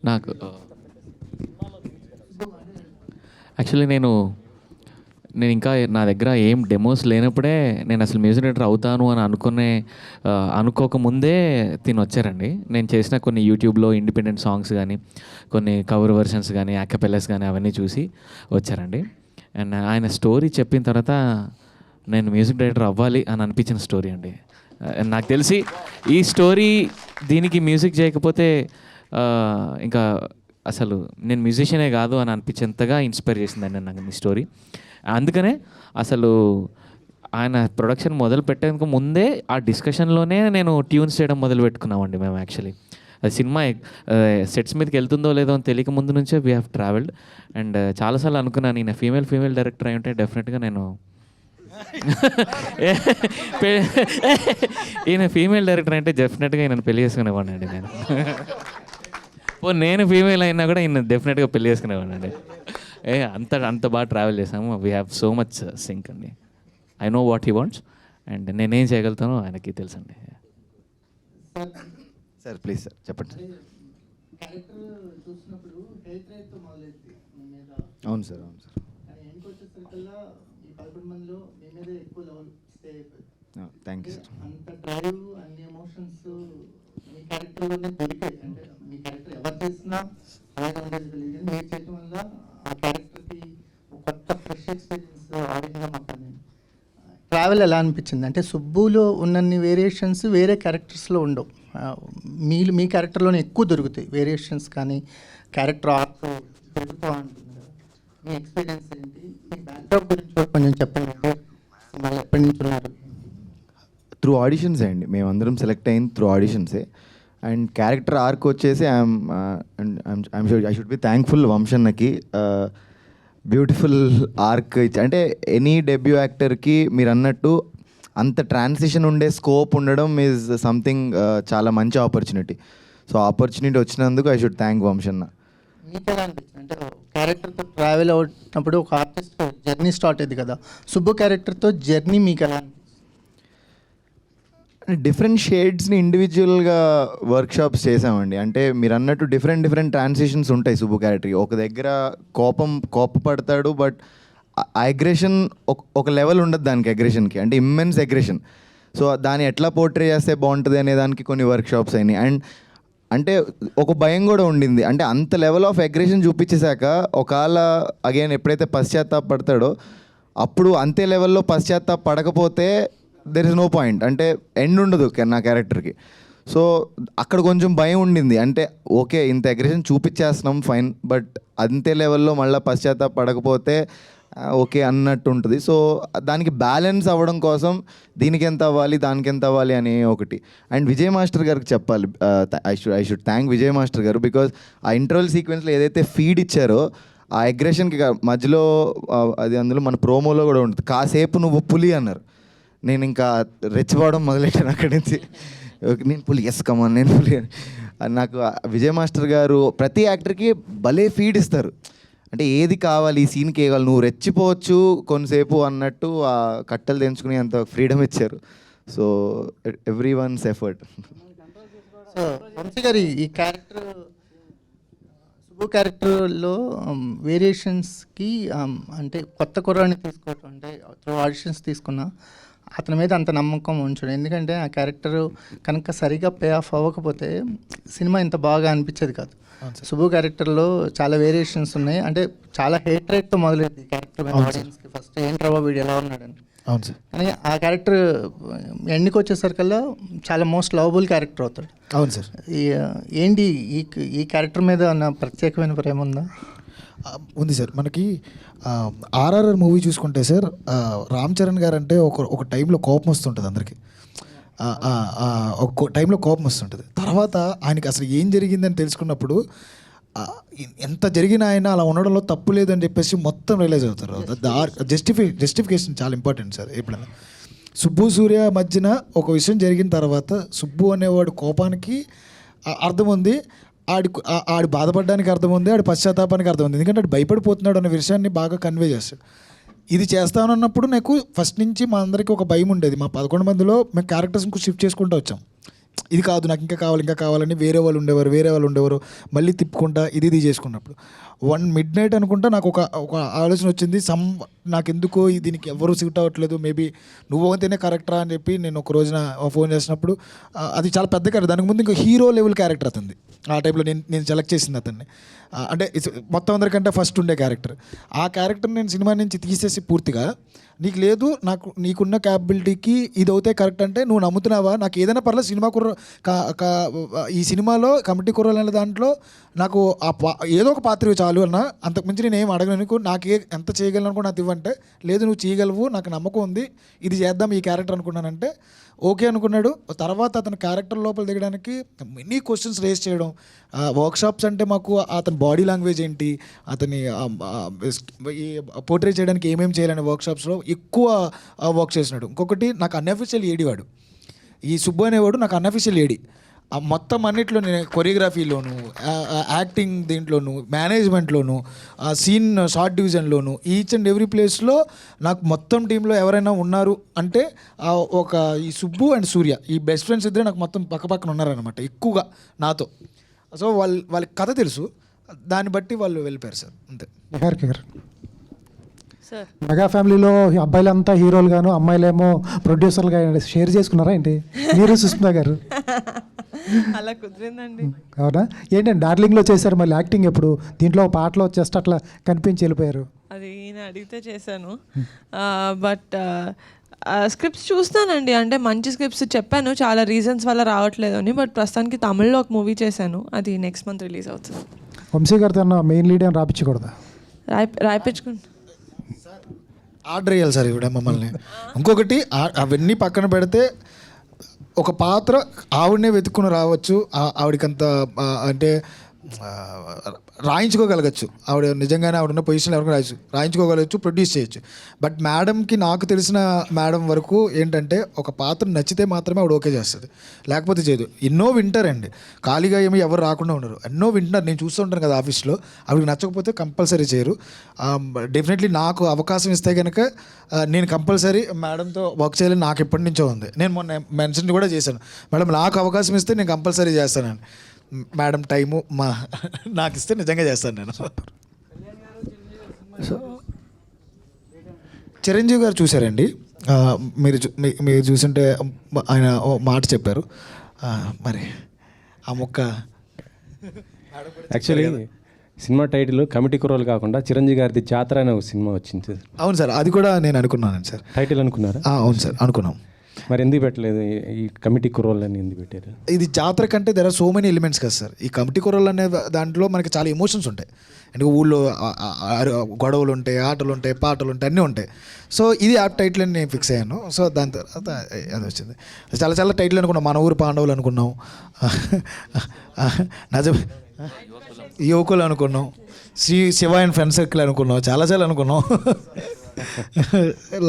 నాకు యాక్చువల్లీ నేను ఇంకా నా దగ్గర ఏం డెమోస్ లేనప్పుడే నేను అసలు మ్యూజిక్ డైరెక్టర్ అవుతాను అని అనుకోకముందే తిని వచ్చారండి. నేను చేసిన కొన్ని యూట్యూబ్లో ఇండిపెండెంట్ సాంగ్స్ కానీ, కొన్ని కవర్ వెర్షన్స్ కానీ, యాకపెల్లెస్ కానీ అవన్నీ చూసి వచ్చారండి. అండ్ ఆయన స్టోరీ చెప్పిన తర్వాత నేను మ్యూజిక్ డైరెక్టర్ అవ్వాలి అని అనిపించిన స్టోరీ అండి. నాకు తెలిసి ఈ స్టోరీ దీనికి మ్యూజిక్ చేయకపోతే ఇంకా అసలు నేను మ్యూజిషియనే కాదు అని అనిపించేంతగా ఇన్స్పైర్ చేసిందండి నాకు ఈ స్టోరీ. అందుకనే అసలు ఆయన ప్రొడక్షన్ మొదలు పెట్టేందుకు ముందే ఆ డిస్కషన్లోనే నేను ట్యూన్స్ చేయడం మొదలు పెట్టుకున్నామండి మేము. యాక్చువల్లీ అది సినిమా సెట్స్ మీదకి వెళ్తుందో లేదో అని తెలియక ముందు నుంచే వీ హ్యావ్ ట్రావెల్డ్. అండ్ చాలాసార్లు అనుకున్నాను ఈయన ఫీమేల్ డైరెక్టర్ అయి ఉంటే డెఫినెట్గా నేను ఈయన ఫీమేల్ డైరెక్టర్ అంటే డెఫినెట్గా ఈయన పెళ్లి చేసుకునేవాడిని అండి నేను. నేను ఫీమేల్ అయినా కూడా ఈయన డెఫినెట్గా పెళ్లి చేసుకునేవాడిని అండి. అంత బాగా ట్రావెల్ చేసాము. We have so much sync అండి. I know what he wants and నేనేం చేయగలుగుతానో ఆయనకి తెలుసండి. సార్ ప్లీజ్ సార్ చెప్పండి సార్. అవును సార్, అవును సార్. Thank you sir. అంత డ్రైవ్, అన్ని ఎమోషన్స్ మీ క్యారెక్టర్లోనే దొరికాయి. అంటే మీ క్యారెక్టర్ ఎవరు చేసినా అలాగే ఉండేది తెలియదు. మీరు చేయడం వల్ల ఆ క్యారెక్టర్కి ఒక కొత్త ఫ్రెష్ ఎక్స్పీరియన్స్ ఆడిగా మాకు ట్రావెల్ ఎలా అనిపించింది అంటే సుబ్బులో ఉన్నన్ని వేరియేషన్స్ వేరే క్యారెక్టర్స్లో ఉండవు. మీ క్యారెక్టర్లోనే ఎక్కువ దొరుకుతాయి వేరియేషన్స్, కానీ క్యారెక్టర్ ఆర్ట్ దొరుకుతూ ఉంటుంది కదా. మీ ఎక్స్పీరియన్స్ ఏంటి? మీ బ్యాక్డ్రాప్ గురించి కొంచెం చెప్పండి. మళ్ళీ ఎప్పటి నుంచి ఉన్నారు? త్రూ ఆడిషన్సే అండి, మేమందరం సెలెక్ట్ అయింది త్రూ ఆడిషన్సే. అండ్ క్యారెక్టర్ ఆర్క్ వచ్చేసి ఐ షుడ్ బి థ్యాంక్ఫుల్ వంశన్నకి. బ్యూటిఫుల్ ఆర్క్ అంటే ఎనీ డెబ్యూ యాక్టర్కి మీరు అన్నట్టు అంత ట్రాన్సిషన్ ఉండే స్కోప్ ఉండడం ఈజ్ సంథింగ్ చాలా మంచి ఆపర్చునిటీ. సో ఆపర్చునిటీ వచ్చినందుకు ఐ షుడ్ థ్యాంక్ వంశన్న. మీకు ఎలా అనిపించింది అంటే క్యారెక్టర్తో ట్రావెల్ అవుతున్నప్పుడు ఒక ఆర్టిస్ట్ జర్నీ స్టార్ట్ అయింది కదా, సుబ్బు క్యారెక్టర్తో జర్నీ మీకు ఎలా అనిపించింది? డిఫరెంట్ షేడ్స్ని ఇండివిజువల్గా వర్క్షాప్స్ చేసామండి. అంటే మీరు అన్నట్టు డిఫరెంట్ ట్రాన్సిషన్స్ ఉంటాయి సుబ్బు క్యారెక్టర్కి. ఒక దగ్గర కోపపడతాడు, బట్ అగ్రెషన్ ఒక లెవెల్ ఉండదు దానికి, అగ్రెషన్కి అంటే ఇమ్మెన్స్ అగ్రెషన్. సో దాన్ని ఎట్లా పోర్ట్రే చేస్తే బాగుంటుంది అనే దానికి కొన్ని వర్క్షాప్స్ అయినాయి. అండ్ అంటే ఒక భయం కూడా ఉండింది, అంటే అంత లెవెల్ ఆఫ్ అగ్రెషన్ చూపించేశాక ఒకవేళ అగైన్ ఎప్పుడైతే పశ్చాత్తాపడతాడో అప్పుడు అంతే లెవెల్లో పశ్చాత్తాపడకపోతే దెర్ ఇస్ నో పాయింట్, అంటే ఎండ్ ఉండదు నా క్యారెక్టర్కి. సో అక్కడ కొంచెం భయం ఉండింది, అంటే ఓకే ఇంత అగ్రెషన్ చూపించేస్తున్నాం ఫైన్, బట్ అంతే లెవెల్లో మళ్ళీ పశ్చాత్తాపడకపోతే ఓకే అన్నట్టు ఉంటుంది. సో దానికి బ్యాలెన్స్ అవ్వడం కోసం దీనికి ఎంత అవ్వాలి దానికి ఎంత అవ్వాలి అని ఒకటి. అండ్ విజయ్ మాస్టర్ గారికి చెప్పాలి, I should thank Vijay master గారు, బికాజ్ ఆ ఇంటర్వల్ సీక్వెన్స్లో ఏదైతే ఫీడ్ ఇచ్చారో ఆ అగ్రెషన్కి మధ్యలో అది అందులో మన ప్రోమోలో కూడా ఉంటుంది, కాసేపు నువ్వు పులి అన్నారు. నేను ఇంకా రెచ్చిపోవడం మొదలెట్టాను అక్కడి నుంచి. నేను పులి, ఎస్ కమాన్ నేను పులి. నాకు విజయ్ మాస్టర్ గారు ప్రతి యాక్టర్కి భలే ఫీడ్ ఇస్తారు, అంటే ఏది కావాలి ఈ సీన్కి కావాలి, నువ్వు రెచ్చిపోవచ్చు కొంతసేపు అన్నట్టు ఆ కట్టెలు తెంచుకుని అంత ఫ్రీడమ్ ఇచ్చారు. So everyone's effort. So Vamsi గారి ఈ క్యారెక్టర్ సుబ్బు క్యారెక్టర్లో వేరియేషన్స్కి అంటే కొత్త కుర్రాన్ని తీసుకోవటం, అంటే త్రూ ఆడిషన్స్ తీసుకున్నా అతని మీద అంత నమ్మకం ఉంచడం, ఎందుకంటే ఆ క్యారెక్టర్ కనుక సరిగా పే ఆఫ్ అవ్వకపోతే సినిమా ఇంత బాగా అనిపించేది కాదు. సుబ్బు క్యారెక్టర్లో చాలా వేరియేషన్స్ ఉన్నాయి, అంటే చాలా హేట్ రేట్తో మొదలైంది క్యారెక్టర్ మీద ఆడియన్స్కి. ఫస్ట్ ఏంట్రవా వీడు ఎలా ఉన్నాడని, అవును సార్. కానీ ఆ క్యారెక్టర్ ఎండ్కి వచ్చేసరికల్లా చాలా మోస్ట్ లవబుల్ క్యారెక్టర్ అవుతాడు. అవును సార్. ఏంటి ఈ క్యారెక్టర్ మీద నా ప్రత్యేకమైన ప్రేమ ఉందా? ఉంది సార్. మనకి ఆర్ఆర్ఆర్ మూవీ చూసుకుంటే సార్ రామ్ చరణ్ గారు అంటే ఒక టైంలో కోపం వస్తుంటుంది అందరికీ. ఒక టైంలో కోపం వస్తుంటుంది. తర్వాత ఆయనకి అసలు ఏం జరిగిందని తెలుసుకున్నప్పుడు ఎంత జరిగిన ఆయన అలా ఉండడంలో తప్పు లేదని చెప్పేసి మొత్తం రియలైజ్ అవుతారు. జస్టిఫికేషన్ చాలా ఇంపార్టెంట్ సార్. ఎప్పుడైనా సుబ్బు సూర్య మధ్యన ఒక విషయం జరిగిన తర్వాత సుబ్బు అనేవాడు కోపానికి అర్థం ఉంది, ఆడి బాధపడడానికి అర్థం ఉంది, ఆడి పశ్చాత్తాపానికి అర్థం ఉంది. ఎందుకంటే ఆడు భయపడిపోతున్నాడు అనే విషయాన్ని బాగా కన్వే చేస్తాడు. ఇది చేస్తానన్నప్పుడు నాకు ఫస్ట్ నుంచి మా అందరికీ ఒక భయం ఉండేది. మా 11 మందిలో మేము క్యారెక్టర్స్ ఇంకో షిఫ్ట్ చేసుకుంటూ వచ్చాం. ఇది కాదు నాకు ఇంకా కావాలని వేరే వాళ్ళు ఉండేవారు మళ్ళీ తిప్పుకుంటా ఇది చేసుకున్నప్పుడు 1 midnight అనుకుంటా నాకు ఒక ఆలోచన వచ్చింది. నాకెందుకో దీనికి ఎవరు సూట్ అవ్వట్లేదు, మేబీ నువ్వు అయితేనే కరెక్టరా అని చెప్పి నేను ఒక రోజున ఫోన్ చేసినప్పుడు అది చాలా పెద్ద క్యారెక్టర్. దానికి ముందు ఇంకా హీరో లెవెల్ క్యారెక్టర్ అతనిది. ఆ టైంలో నేను సెలెక్ట్ చేసింది అతన్ని. అంటే మొత్తం అందరికంటే ఫస్ట్ ఉండే క్యారెక్టర్. ఆ క్యారెక్టర్ నేను సినిమా నుంచి తీసేసి పూర్తిగా నీకు లేదు, నీకున్న క్యాపబిలిటీకి ఇది అవుతే కరెక్ట్ అంటే నువ్వు నమ్ముతున్నావా, నాకు ఏదైనా పర్లేదు సినిమా ఈ సినిమాలో కమిటీ కుర్రలు అనే దాంట్లో నాకు ఏదో ఒక పాత్ర చాలు అన్న, అంతకుమించి నేను ఏం అడగను, నాకు ఎంత చేయగలను అనుకో నాకు ఇవ్వంటే లేదు నువ్వు చేయగలవు, నాకు నమ్మకం ఉంది, ఇది చేద్దాం ఈ క్యారెక్టర్ అనుకున్నానంటే ఓకే అనుకున్నాడు. తర్వాత అతని క్యారెక్టర్ లోపల దిగడానికి మెనీ క్వశ్చన్స్ రేస్ చేయడం. వర్క్షాప్స్ అంటే మాకు అతని బాడీ లాంగ్వేజ్ ఏంటి, అతని పోర్ట్రేట్ చేయడానికి ఏమేమి చేయాలనే వర్క్షాప్స్లో ఎక్కువ వర్క్ చేసినాడు. ఇంకొకటి నాకు అన్అఫీషియల్ ఏడి వాడు, ఈ సుబ్బు అనేవాడు నాకు అన్అఫీషియల్ ఏడి. మొత్తం అన్నిట్లో నేను కొరియోగ్రఫీలోను, యాక్టింగ్ దీంట్లోను, మేనేజ్మెంట్లోను, సీన్ షార్ట్ డివిజన్లోను, ఈచ్ అండ్ ఎవ్రీ ప్లేస్లో నాకు మొత్తం టీంలో ఎవరైనా ఉన్నారు అంటే ఒక ఈ సుబ్బు అండ్ సూర్య ఈ బెస్ట్ ఫ్రెండ్స్ ఇద్దరే నాకు మొత్తం పక్కపక్కన ఉన్నారనమాట ఎక్కువగా నాతో. సో వాళ్ళకి కథ తెలుసు, దాన్ని బట్టి వాళ్ళు వెళ్ళిపోయారు సార్, అంతే. మెగా ఫ్యామిలీలో అబ్బాయిలంతా హీరోలు గాను అమ్మాయిలేమో ప్రొడ్యూసర్లుగా షేర్ చేసుకున్నారా ఏంటి మీరు సుష్మిత గారు? అలా కుదిరిందండి. అవునా? ఏంటంటే డార్లింగ్లో చేశారు, మళ్ళీ యాక్టింగ్ ఎప్పుడు? దీంట్లో పాటలో జస్ట్ అట్లా కనిపించి వెళ్ళిపోయారు. అది ఈయన అడిగితే చేశాను. బట్ స్క్రిప్ట్స్ చూస్తానండి, అంటే మంచి స్క్రిప్ట్స్ చెప్పాను, చాలా రీజన్స్ వల్ల రావట్లేదు అని. బట్ ప్రస్తుతానికి తమిళ్లో ఒక మూవీ చేశాను, అది నెక్స్ట్ మంత్ రిలీజ్ అవుతుంది. వంశీ గారితో మెయిన్ లీడ్ అని రాపించకూడదా? రాయించుకుంటా, ఆర్డర్ చేయాలి సార్ ఇవిడ మమ్మల్ని. ఇంకొకటి అవన్నీ పక్కన పెడితే ఒక పాత్ర ఆవిడనే వెతుక్కుని రావచ్చు, ఆవిడకంత అంటే రాయించుకోగలగచ్చు, ఆవిడ నిజంగానే ఆవిడ పొజిషన్లో ఎవరికి రాయించుకోగలచ్చు, ప్రొడ్యూస్ చేయొచ్చు. బట్ మేడంకి నాకు తెలిసిన మేడం వరకు ఏంటంటే ఒక పాత్ర నచ్చితే మాత్రమే ఆవిడ ఓకే చేస్తుంది, లేకపోతే చేయదు. ఎన్నో వింటారండి, ఖాళీగా ఏమీ ఎవరు రాకుండా ఉండరు, ఎన్నో వింటున్నారు. నేను చూస్తూ ఉంటాను కదా ఆఫీస్లో, ఆవిడకి నచ్చకపోతే కంపల్సరీ చేయరు. డెఫినెట్లీ నాకు అవకాశం ఇస్తే కనుక నేను కంపల్సరీ మేడంతో వర్క్ చేయాలని నాకు ఎప్పటి నుంచో ఉంది. నేను మొన్న మెన్షన్ కూడా చేశాను, మేడం నాకు అవకాశం ఇస్తే నేను కంపల్సరీ చేస్తానని. మేడం టైము నాకు ఇస్తే నిజంగా చేస్తాను నేను. చిరంజీవి గారు చూశారండి, మీరు చూసుంటే ఆయన మాట చెప్పారు, మరి ఆ మొక్క యాక్చువల్లీ సినిమా టైటిల్ కమిటీ కుర్రోలు కాకుండా చిరంజీవి గారిది జాతర అనే ఒక సినిమా వచ్చింది సార్. అవును సార్, అది కూడా నేను అనుకున్నాను సార్. టైటిల్ అనుకున్నారా? అవును సార్ అనుకున్నాం. మరి ఎందుకు పెట్టలేదు ఈ కమిటీ కుర్రోళ్ళు అని ఎందుకు పెట్టారు? ఇది జాతర కంటే there are so many elements కదా సార్. ఈ కమిటీ కుర్రోళ్ళు అనే దాంట్లో మనకి చాలా ఎమోషన్స్ ఉంటాయి, అంటే ఊళ్ళో గొడవలు ఉంటాయి, ఆటలు ఉంటాయి, పాటలు ఉంటాయి, అన్నీ ఉంటాయి. సో ఇది ఆ టైటిల్ అని నేను ఫిక్స్ అయ్యాను. సో దాని తర్వాత అది వచ్చింది. చాలా చాలా టైటిల్ అనుకున్నాం, మన ఊరు పాండవులు అనుకున్నాం, యువకులు అనుకున్నాం, శివ అండ్ ఫ్రెండ్ సర్కిల్ అనుకున్నాం, చాలా చాలా అనుకున్నాం.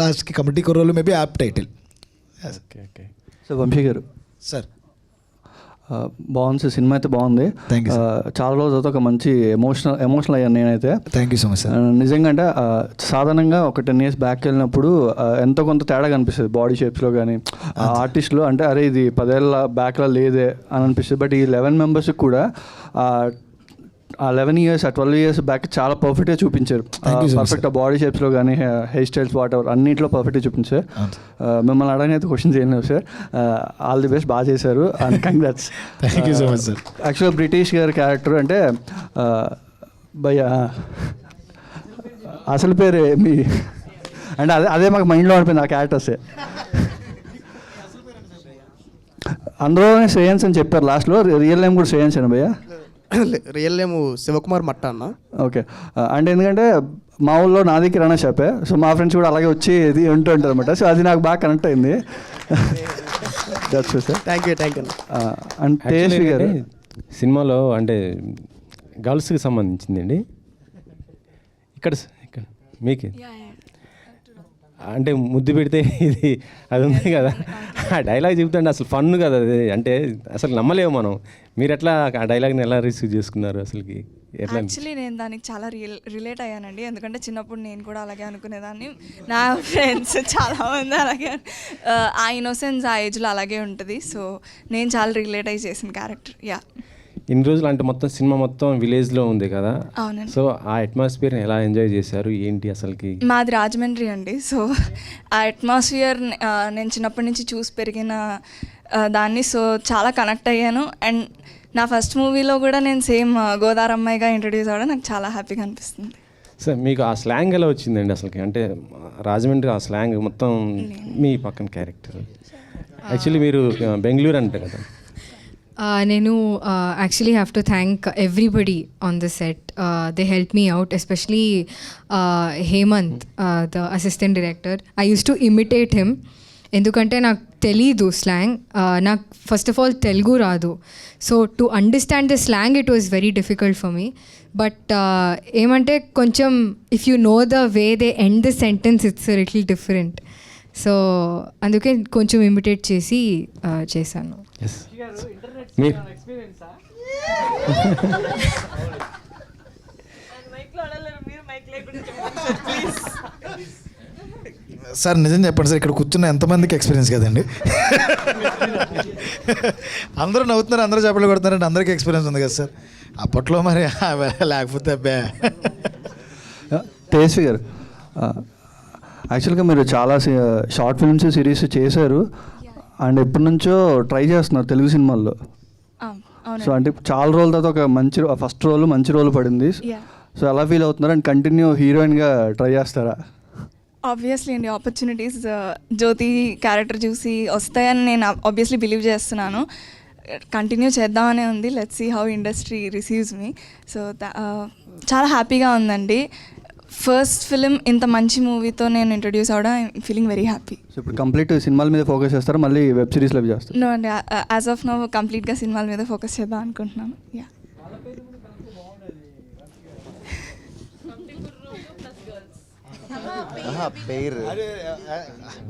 లాస్ట్కి committee Kurrollu maybe apt title. Okay okay. So Vamsi garu sir బాగుంది సార్, సినిమా అయితే బాగుంది. చాలా రోజులతో ఒక మంచి ఎమోషనల్ అయ్యాను నేనైతే. Thank you so much sir. నిజంగా అంటే సాధారణంగా ఒక 10 years బ్యాక్ వెళ్ళినప్పుడు ఎంతో కొంత తేడా కనిపిస్తుంది బాడీ షేప్స్లో కానీ ఆర్టిస్ట్లో, అంటే అరే ఇది 10 ఏళ్ళ బ్యాక్లో లేదే అని అనిపిస్తుంది. బట్ ఈ 11 members కూడా ఆ 11 years, 12 years బ్యాక్ చాలా పర్ఫెక్ట్గా చూపించారు. పర్ఫెక్ట్ బాడీ షేప్స్లో కానీ హెయిర్ స్టైల్స్ వాట్ ఎవర్ అన్నింటిలో పర్ఫెక్ట్గా చూపించారు. మిమ్మల్ని అడగనైతే క్వశ్చన్స్ ఏం లేవు సార్, ఆల్ ది బెస్ట్, బాగా చేశారు and congrats. Thank you so much sir. యాక్చువల్గా బ్రిటిష్ గారి క్యారెక్టర్ అంటే భయ్యా అసలు పేరు మీ అంటే అదే మాకు మైండ్లో పడిపోయింది ఆ క్యారెక్టర్సే. అందులోనే శ్రేయన్స్ అని చెప్పారు లాస్ట్లో, రియల్ నేమ్ కూడా శ్రేయన్స్ అని భయ్యా? రియల్ నేమ్ శివకుమార్ మట్ట అన్న. ఓకే, అంటే ఎందుకంటే మా ఊళ్ళో నాది కిరాణా షాపే, సో మా ఫ్రెండ్స్ కూడా అలాగే వచ్చి ఇది ఉంటూ ఉంటారు అనమాట. సో అది నాకు బాగా కనెక్ట్ అయింది. That's sir. Thank you and Tejaswi garu సినిమాలో అంటే గర్ల్స్కి సంబంధించిందండి. ఇక్కడ ఇక్కడ మీకే అంటే ముద్దు పెడితే ఇది అది ఉంది కదా, ఆ డైలాగ్ చెబుతుంటే అసలు ఫన్ కదా అది, అంటే అసలు నమ్మలేము మనం. మీరు ఎట్లా ఆ డైలాగ్ని ఎలా రిసీవ్ చేసుకున్నారు అసలుకి? ఎట్లా? యాక్చువల్లీ నేను దానికి చాలా రిలేట్ అయ్యానండి. ఎందుకంటే చిన్నప్పుడు నేను కూడా అలాగే అనుకునేదాన్ని, నా ఫ్రెండ్స్ చాలామంది అలాగే, ఆ ఇన్నోసెన్స్ ఆ ఏజ్లో అలాగే ఉంటుంది. సో నేను చాలా రిలేట్ అయ్యి చేసిన క్యారెక్టర్. యా, ఇన్ని రోజులు అంటే మొత్తం సినిమా మొత్తం విలేజ్లో ఉంది కదా, అవునండి. సో ఆ అట్మాస్ఫియర్ని ఎలా ఎంజాయ్ చేశారు ఏంటి అసలుకి? మాది రాజమండ్రి అండి. సో ఆ అట్మాస్ఫియర్ నేను చిన్నప్పటి నుంచి చూసి పెరిగిన దాన్ని, సో చాలా కనెక్ట్ అయ్యాను. అండ్ నా ఫస్ట్ మూవీలో కూడా నేను సేమ్ గోదావరి అమ్మాయిగా ఇంట్రడ్యూస్ అవ్వడం నాకు చాలా హ్యాపీగా అనిపిస్తుంది. సార్ మీకు ఆ స్లాంగ్ ఎలా వచ్చిందండి అసలుకి? అంటే రాజమండ్రి ఆ స్లాంగ్ మొత్తం మీ పక్కన క్యారెక్టర్. యాక్చువల్లీ మీరు బెంగళూరు అంటే కదా. నేను actually have to thank everybody on the set. They help me out, especially Hemanth, the assistant director. I use to imitate him, ఎందుకంటే నాకు తెలీదు స్లాంగ్. నాకు ఫస్ట్ ఆఫ్ ఆల్ తెలుగు రాదు. So to understand the slang it was very difficult for me. But ఏమంటే కొంచెం if you know the way they end the sentence it's little different. So అందుకే కొంచెం imitate చేసి చేశాను. సార్ నిజం చెప్పండి సార్, ఇక్కడ కూర్చున్న ఎంతమందికి ఎక్స్పీరియన్స్ కదండి? అందరూ నవ్వుతున్నారు, అందరూ చెప్పలు కొడుతున్నారంటే అందరికీ ఎక్స్పీరియన్స్ ఉంది కదా సార్. అప్పట్లో మరి లేకపోతే అబ్బా. తేజస్వి గారు, యాక్చువల్గా మీరు చాలా షార్ట్ ఫిల్మ్స్ సిరీస్ చేశారు అండ్ ఎప్పటి నుంచో ట్రై చేస్తున్నారు తెలుగు సినిమాల్లో. సో అంటే చాలా రోజుల తర్వాత ఒక మంచి ఫస్ట్ రోల్ మంచి రోల్ పడింది. సో ఎలా ఫీల్ అవుతున్నారు అండ్ కంటిన్యూ హీరోయిన్గా ట్రై చేస్తారా? ఆబ్వియస్లీ అండి, ఆపర్చునిటీస్ జ్యోతి క్యారెక్టర్ చూసి వస్తాయని నేను ఆబ్వియస్లీ బిలీవ్ చేస్తున్నాను. కంటిన్యూ చేద్దామనే ఉంది. Let's see how industry receives me. So చాలా హ్యాపీగా ఉందండి. ఫస్ట్ ఫిలిం ఇంత మంచి మూవీతో నేను ఇంట్రడ్యూస్ అవడం I'm feeling very happy. So ఇప్పుడు కంప్లీట్ సినిమాల మీద ఫోకస్ చేస్తారా, మళ్ళీ వెబ్ సిరీస్లో చేస్తారు? నో అండి, యాజ్ ఆఫ్ నో కంప్లీట్గా సినిమాల మీద ఫోకస్ చేద్దాం అనుకుంటున్నాను. యా,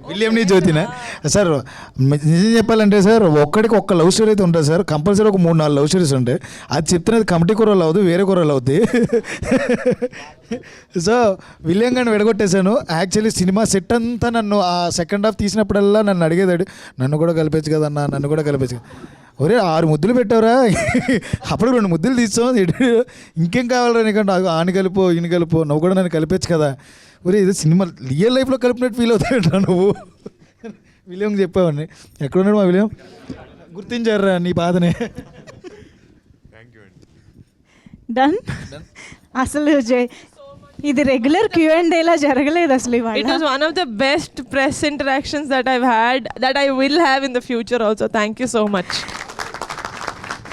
విలియంని జ్యోతినా సార్? నిజం చెప్పాలంటే సార్, ఒక్కడికి ఒక్క లవ్ స్టోరీ అయితే ఉంటుంది సార్. కంపల్సరీ ఒక 3-4 లవ్ స్టోరీస్ ఉంటాయి. అది చెప్తున్నది కమిటీ కూరలు అవుతుంది, వేరే కూరలు అవుతాయి. సో విలియం గారిని విడగొట్టేశాను. యాక్చువల్లీ సినిమా సెట్ అంతా నన్ను ఆ సెకండ్ హాఫ్ తీసినప్పుడల్లా నన్ను అడిగేదాడు, నన్ను కూడా కలిపేచ్చు కదన్నా, నన్ను కూడా కలిపేచ్చు. ఒరే 6 ముద్దులు పెట్టావురా, అప్పుడు 2 ముద్దులు తీసాం, ఇంకేం కావాలరా నీకంటే ఆని కలిపో ఈయన కలిపో, నువ్వు కూడా నన్ను కలిపేచ్చు కదా. ఒరే ఇది సినిమా రియల్ లైఫ్లో కలిపినట్టు ఫీల్ అవుతాయంటా నువ్వు. విలియంకి చెప్పావని. ఎక్కడున్నాడు మా విలియం? గుర్తించారా నీ బాధనే? డన్. అసలు ఇది రెగ్యులర్ Q&A లా జరగలేదు అసలు ఇవాళ. It was one of the best press interactions that I've had, that I will have in the future also. Thank you so much.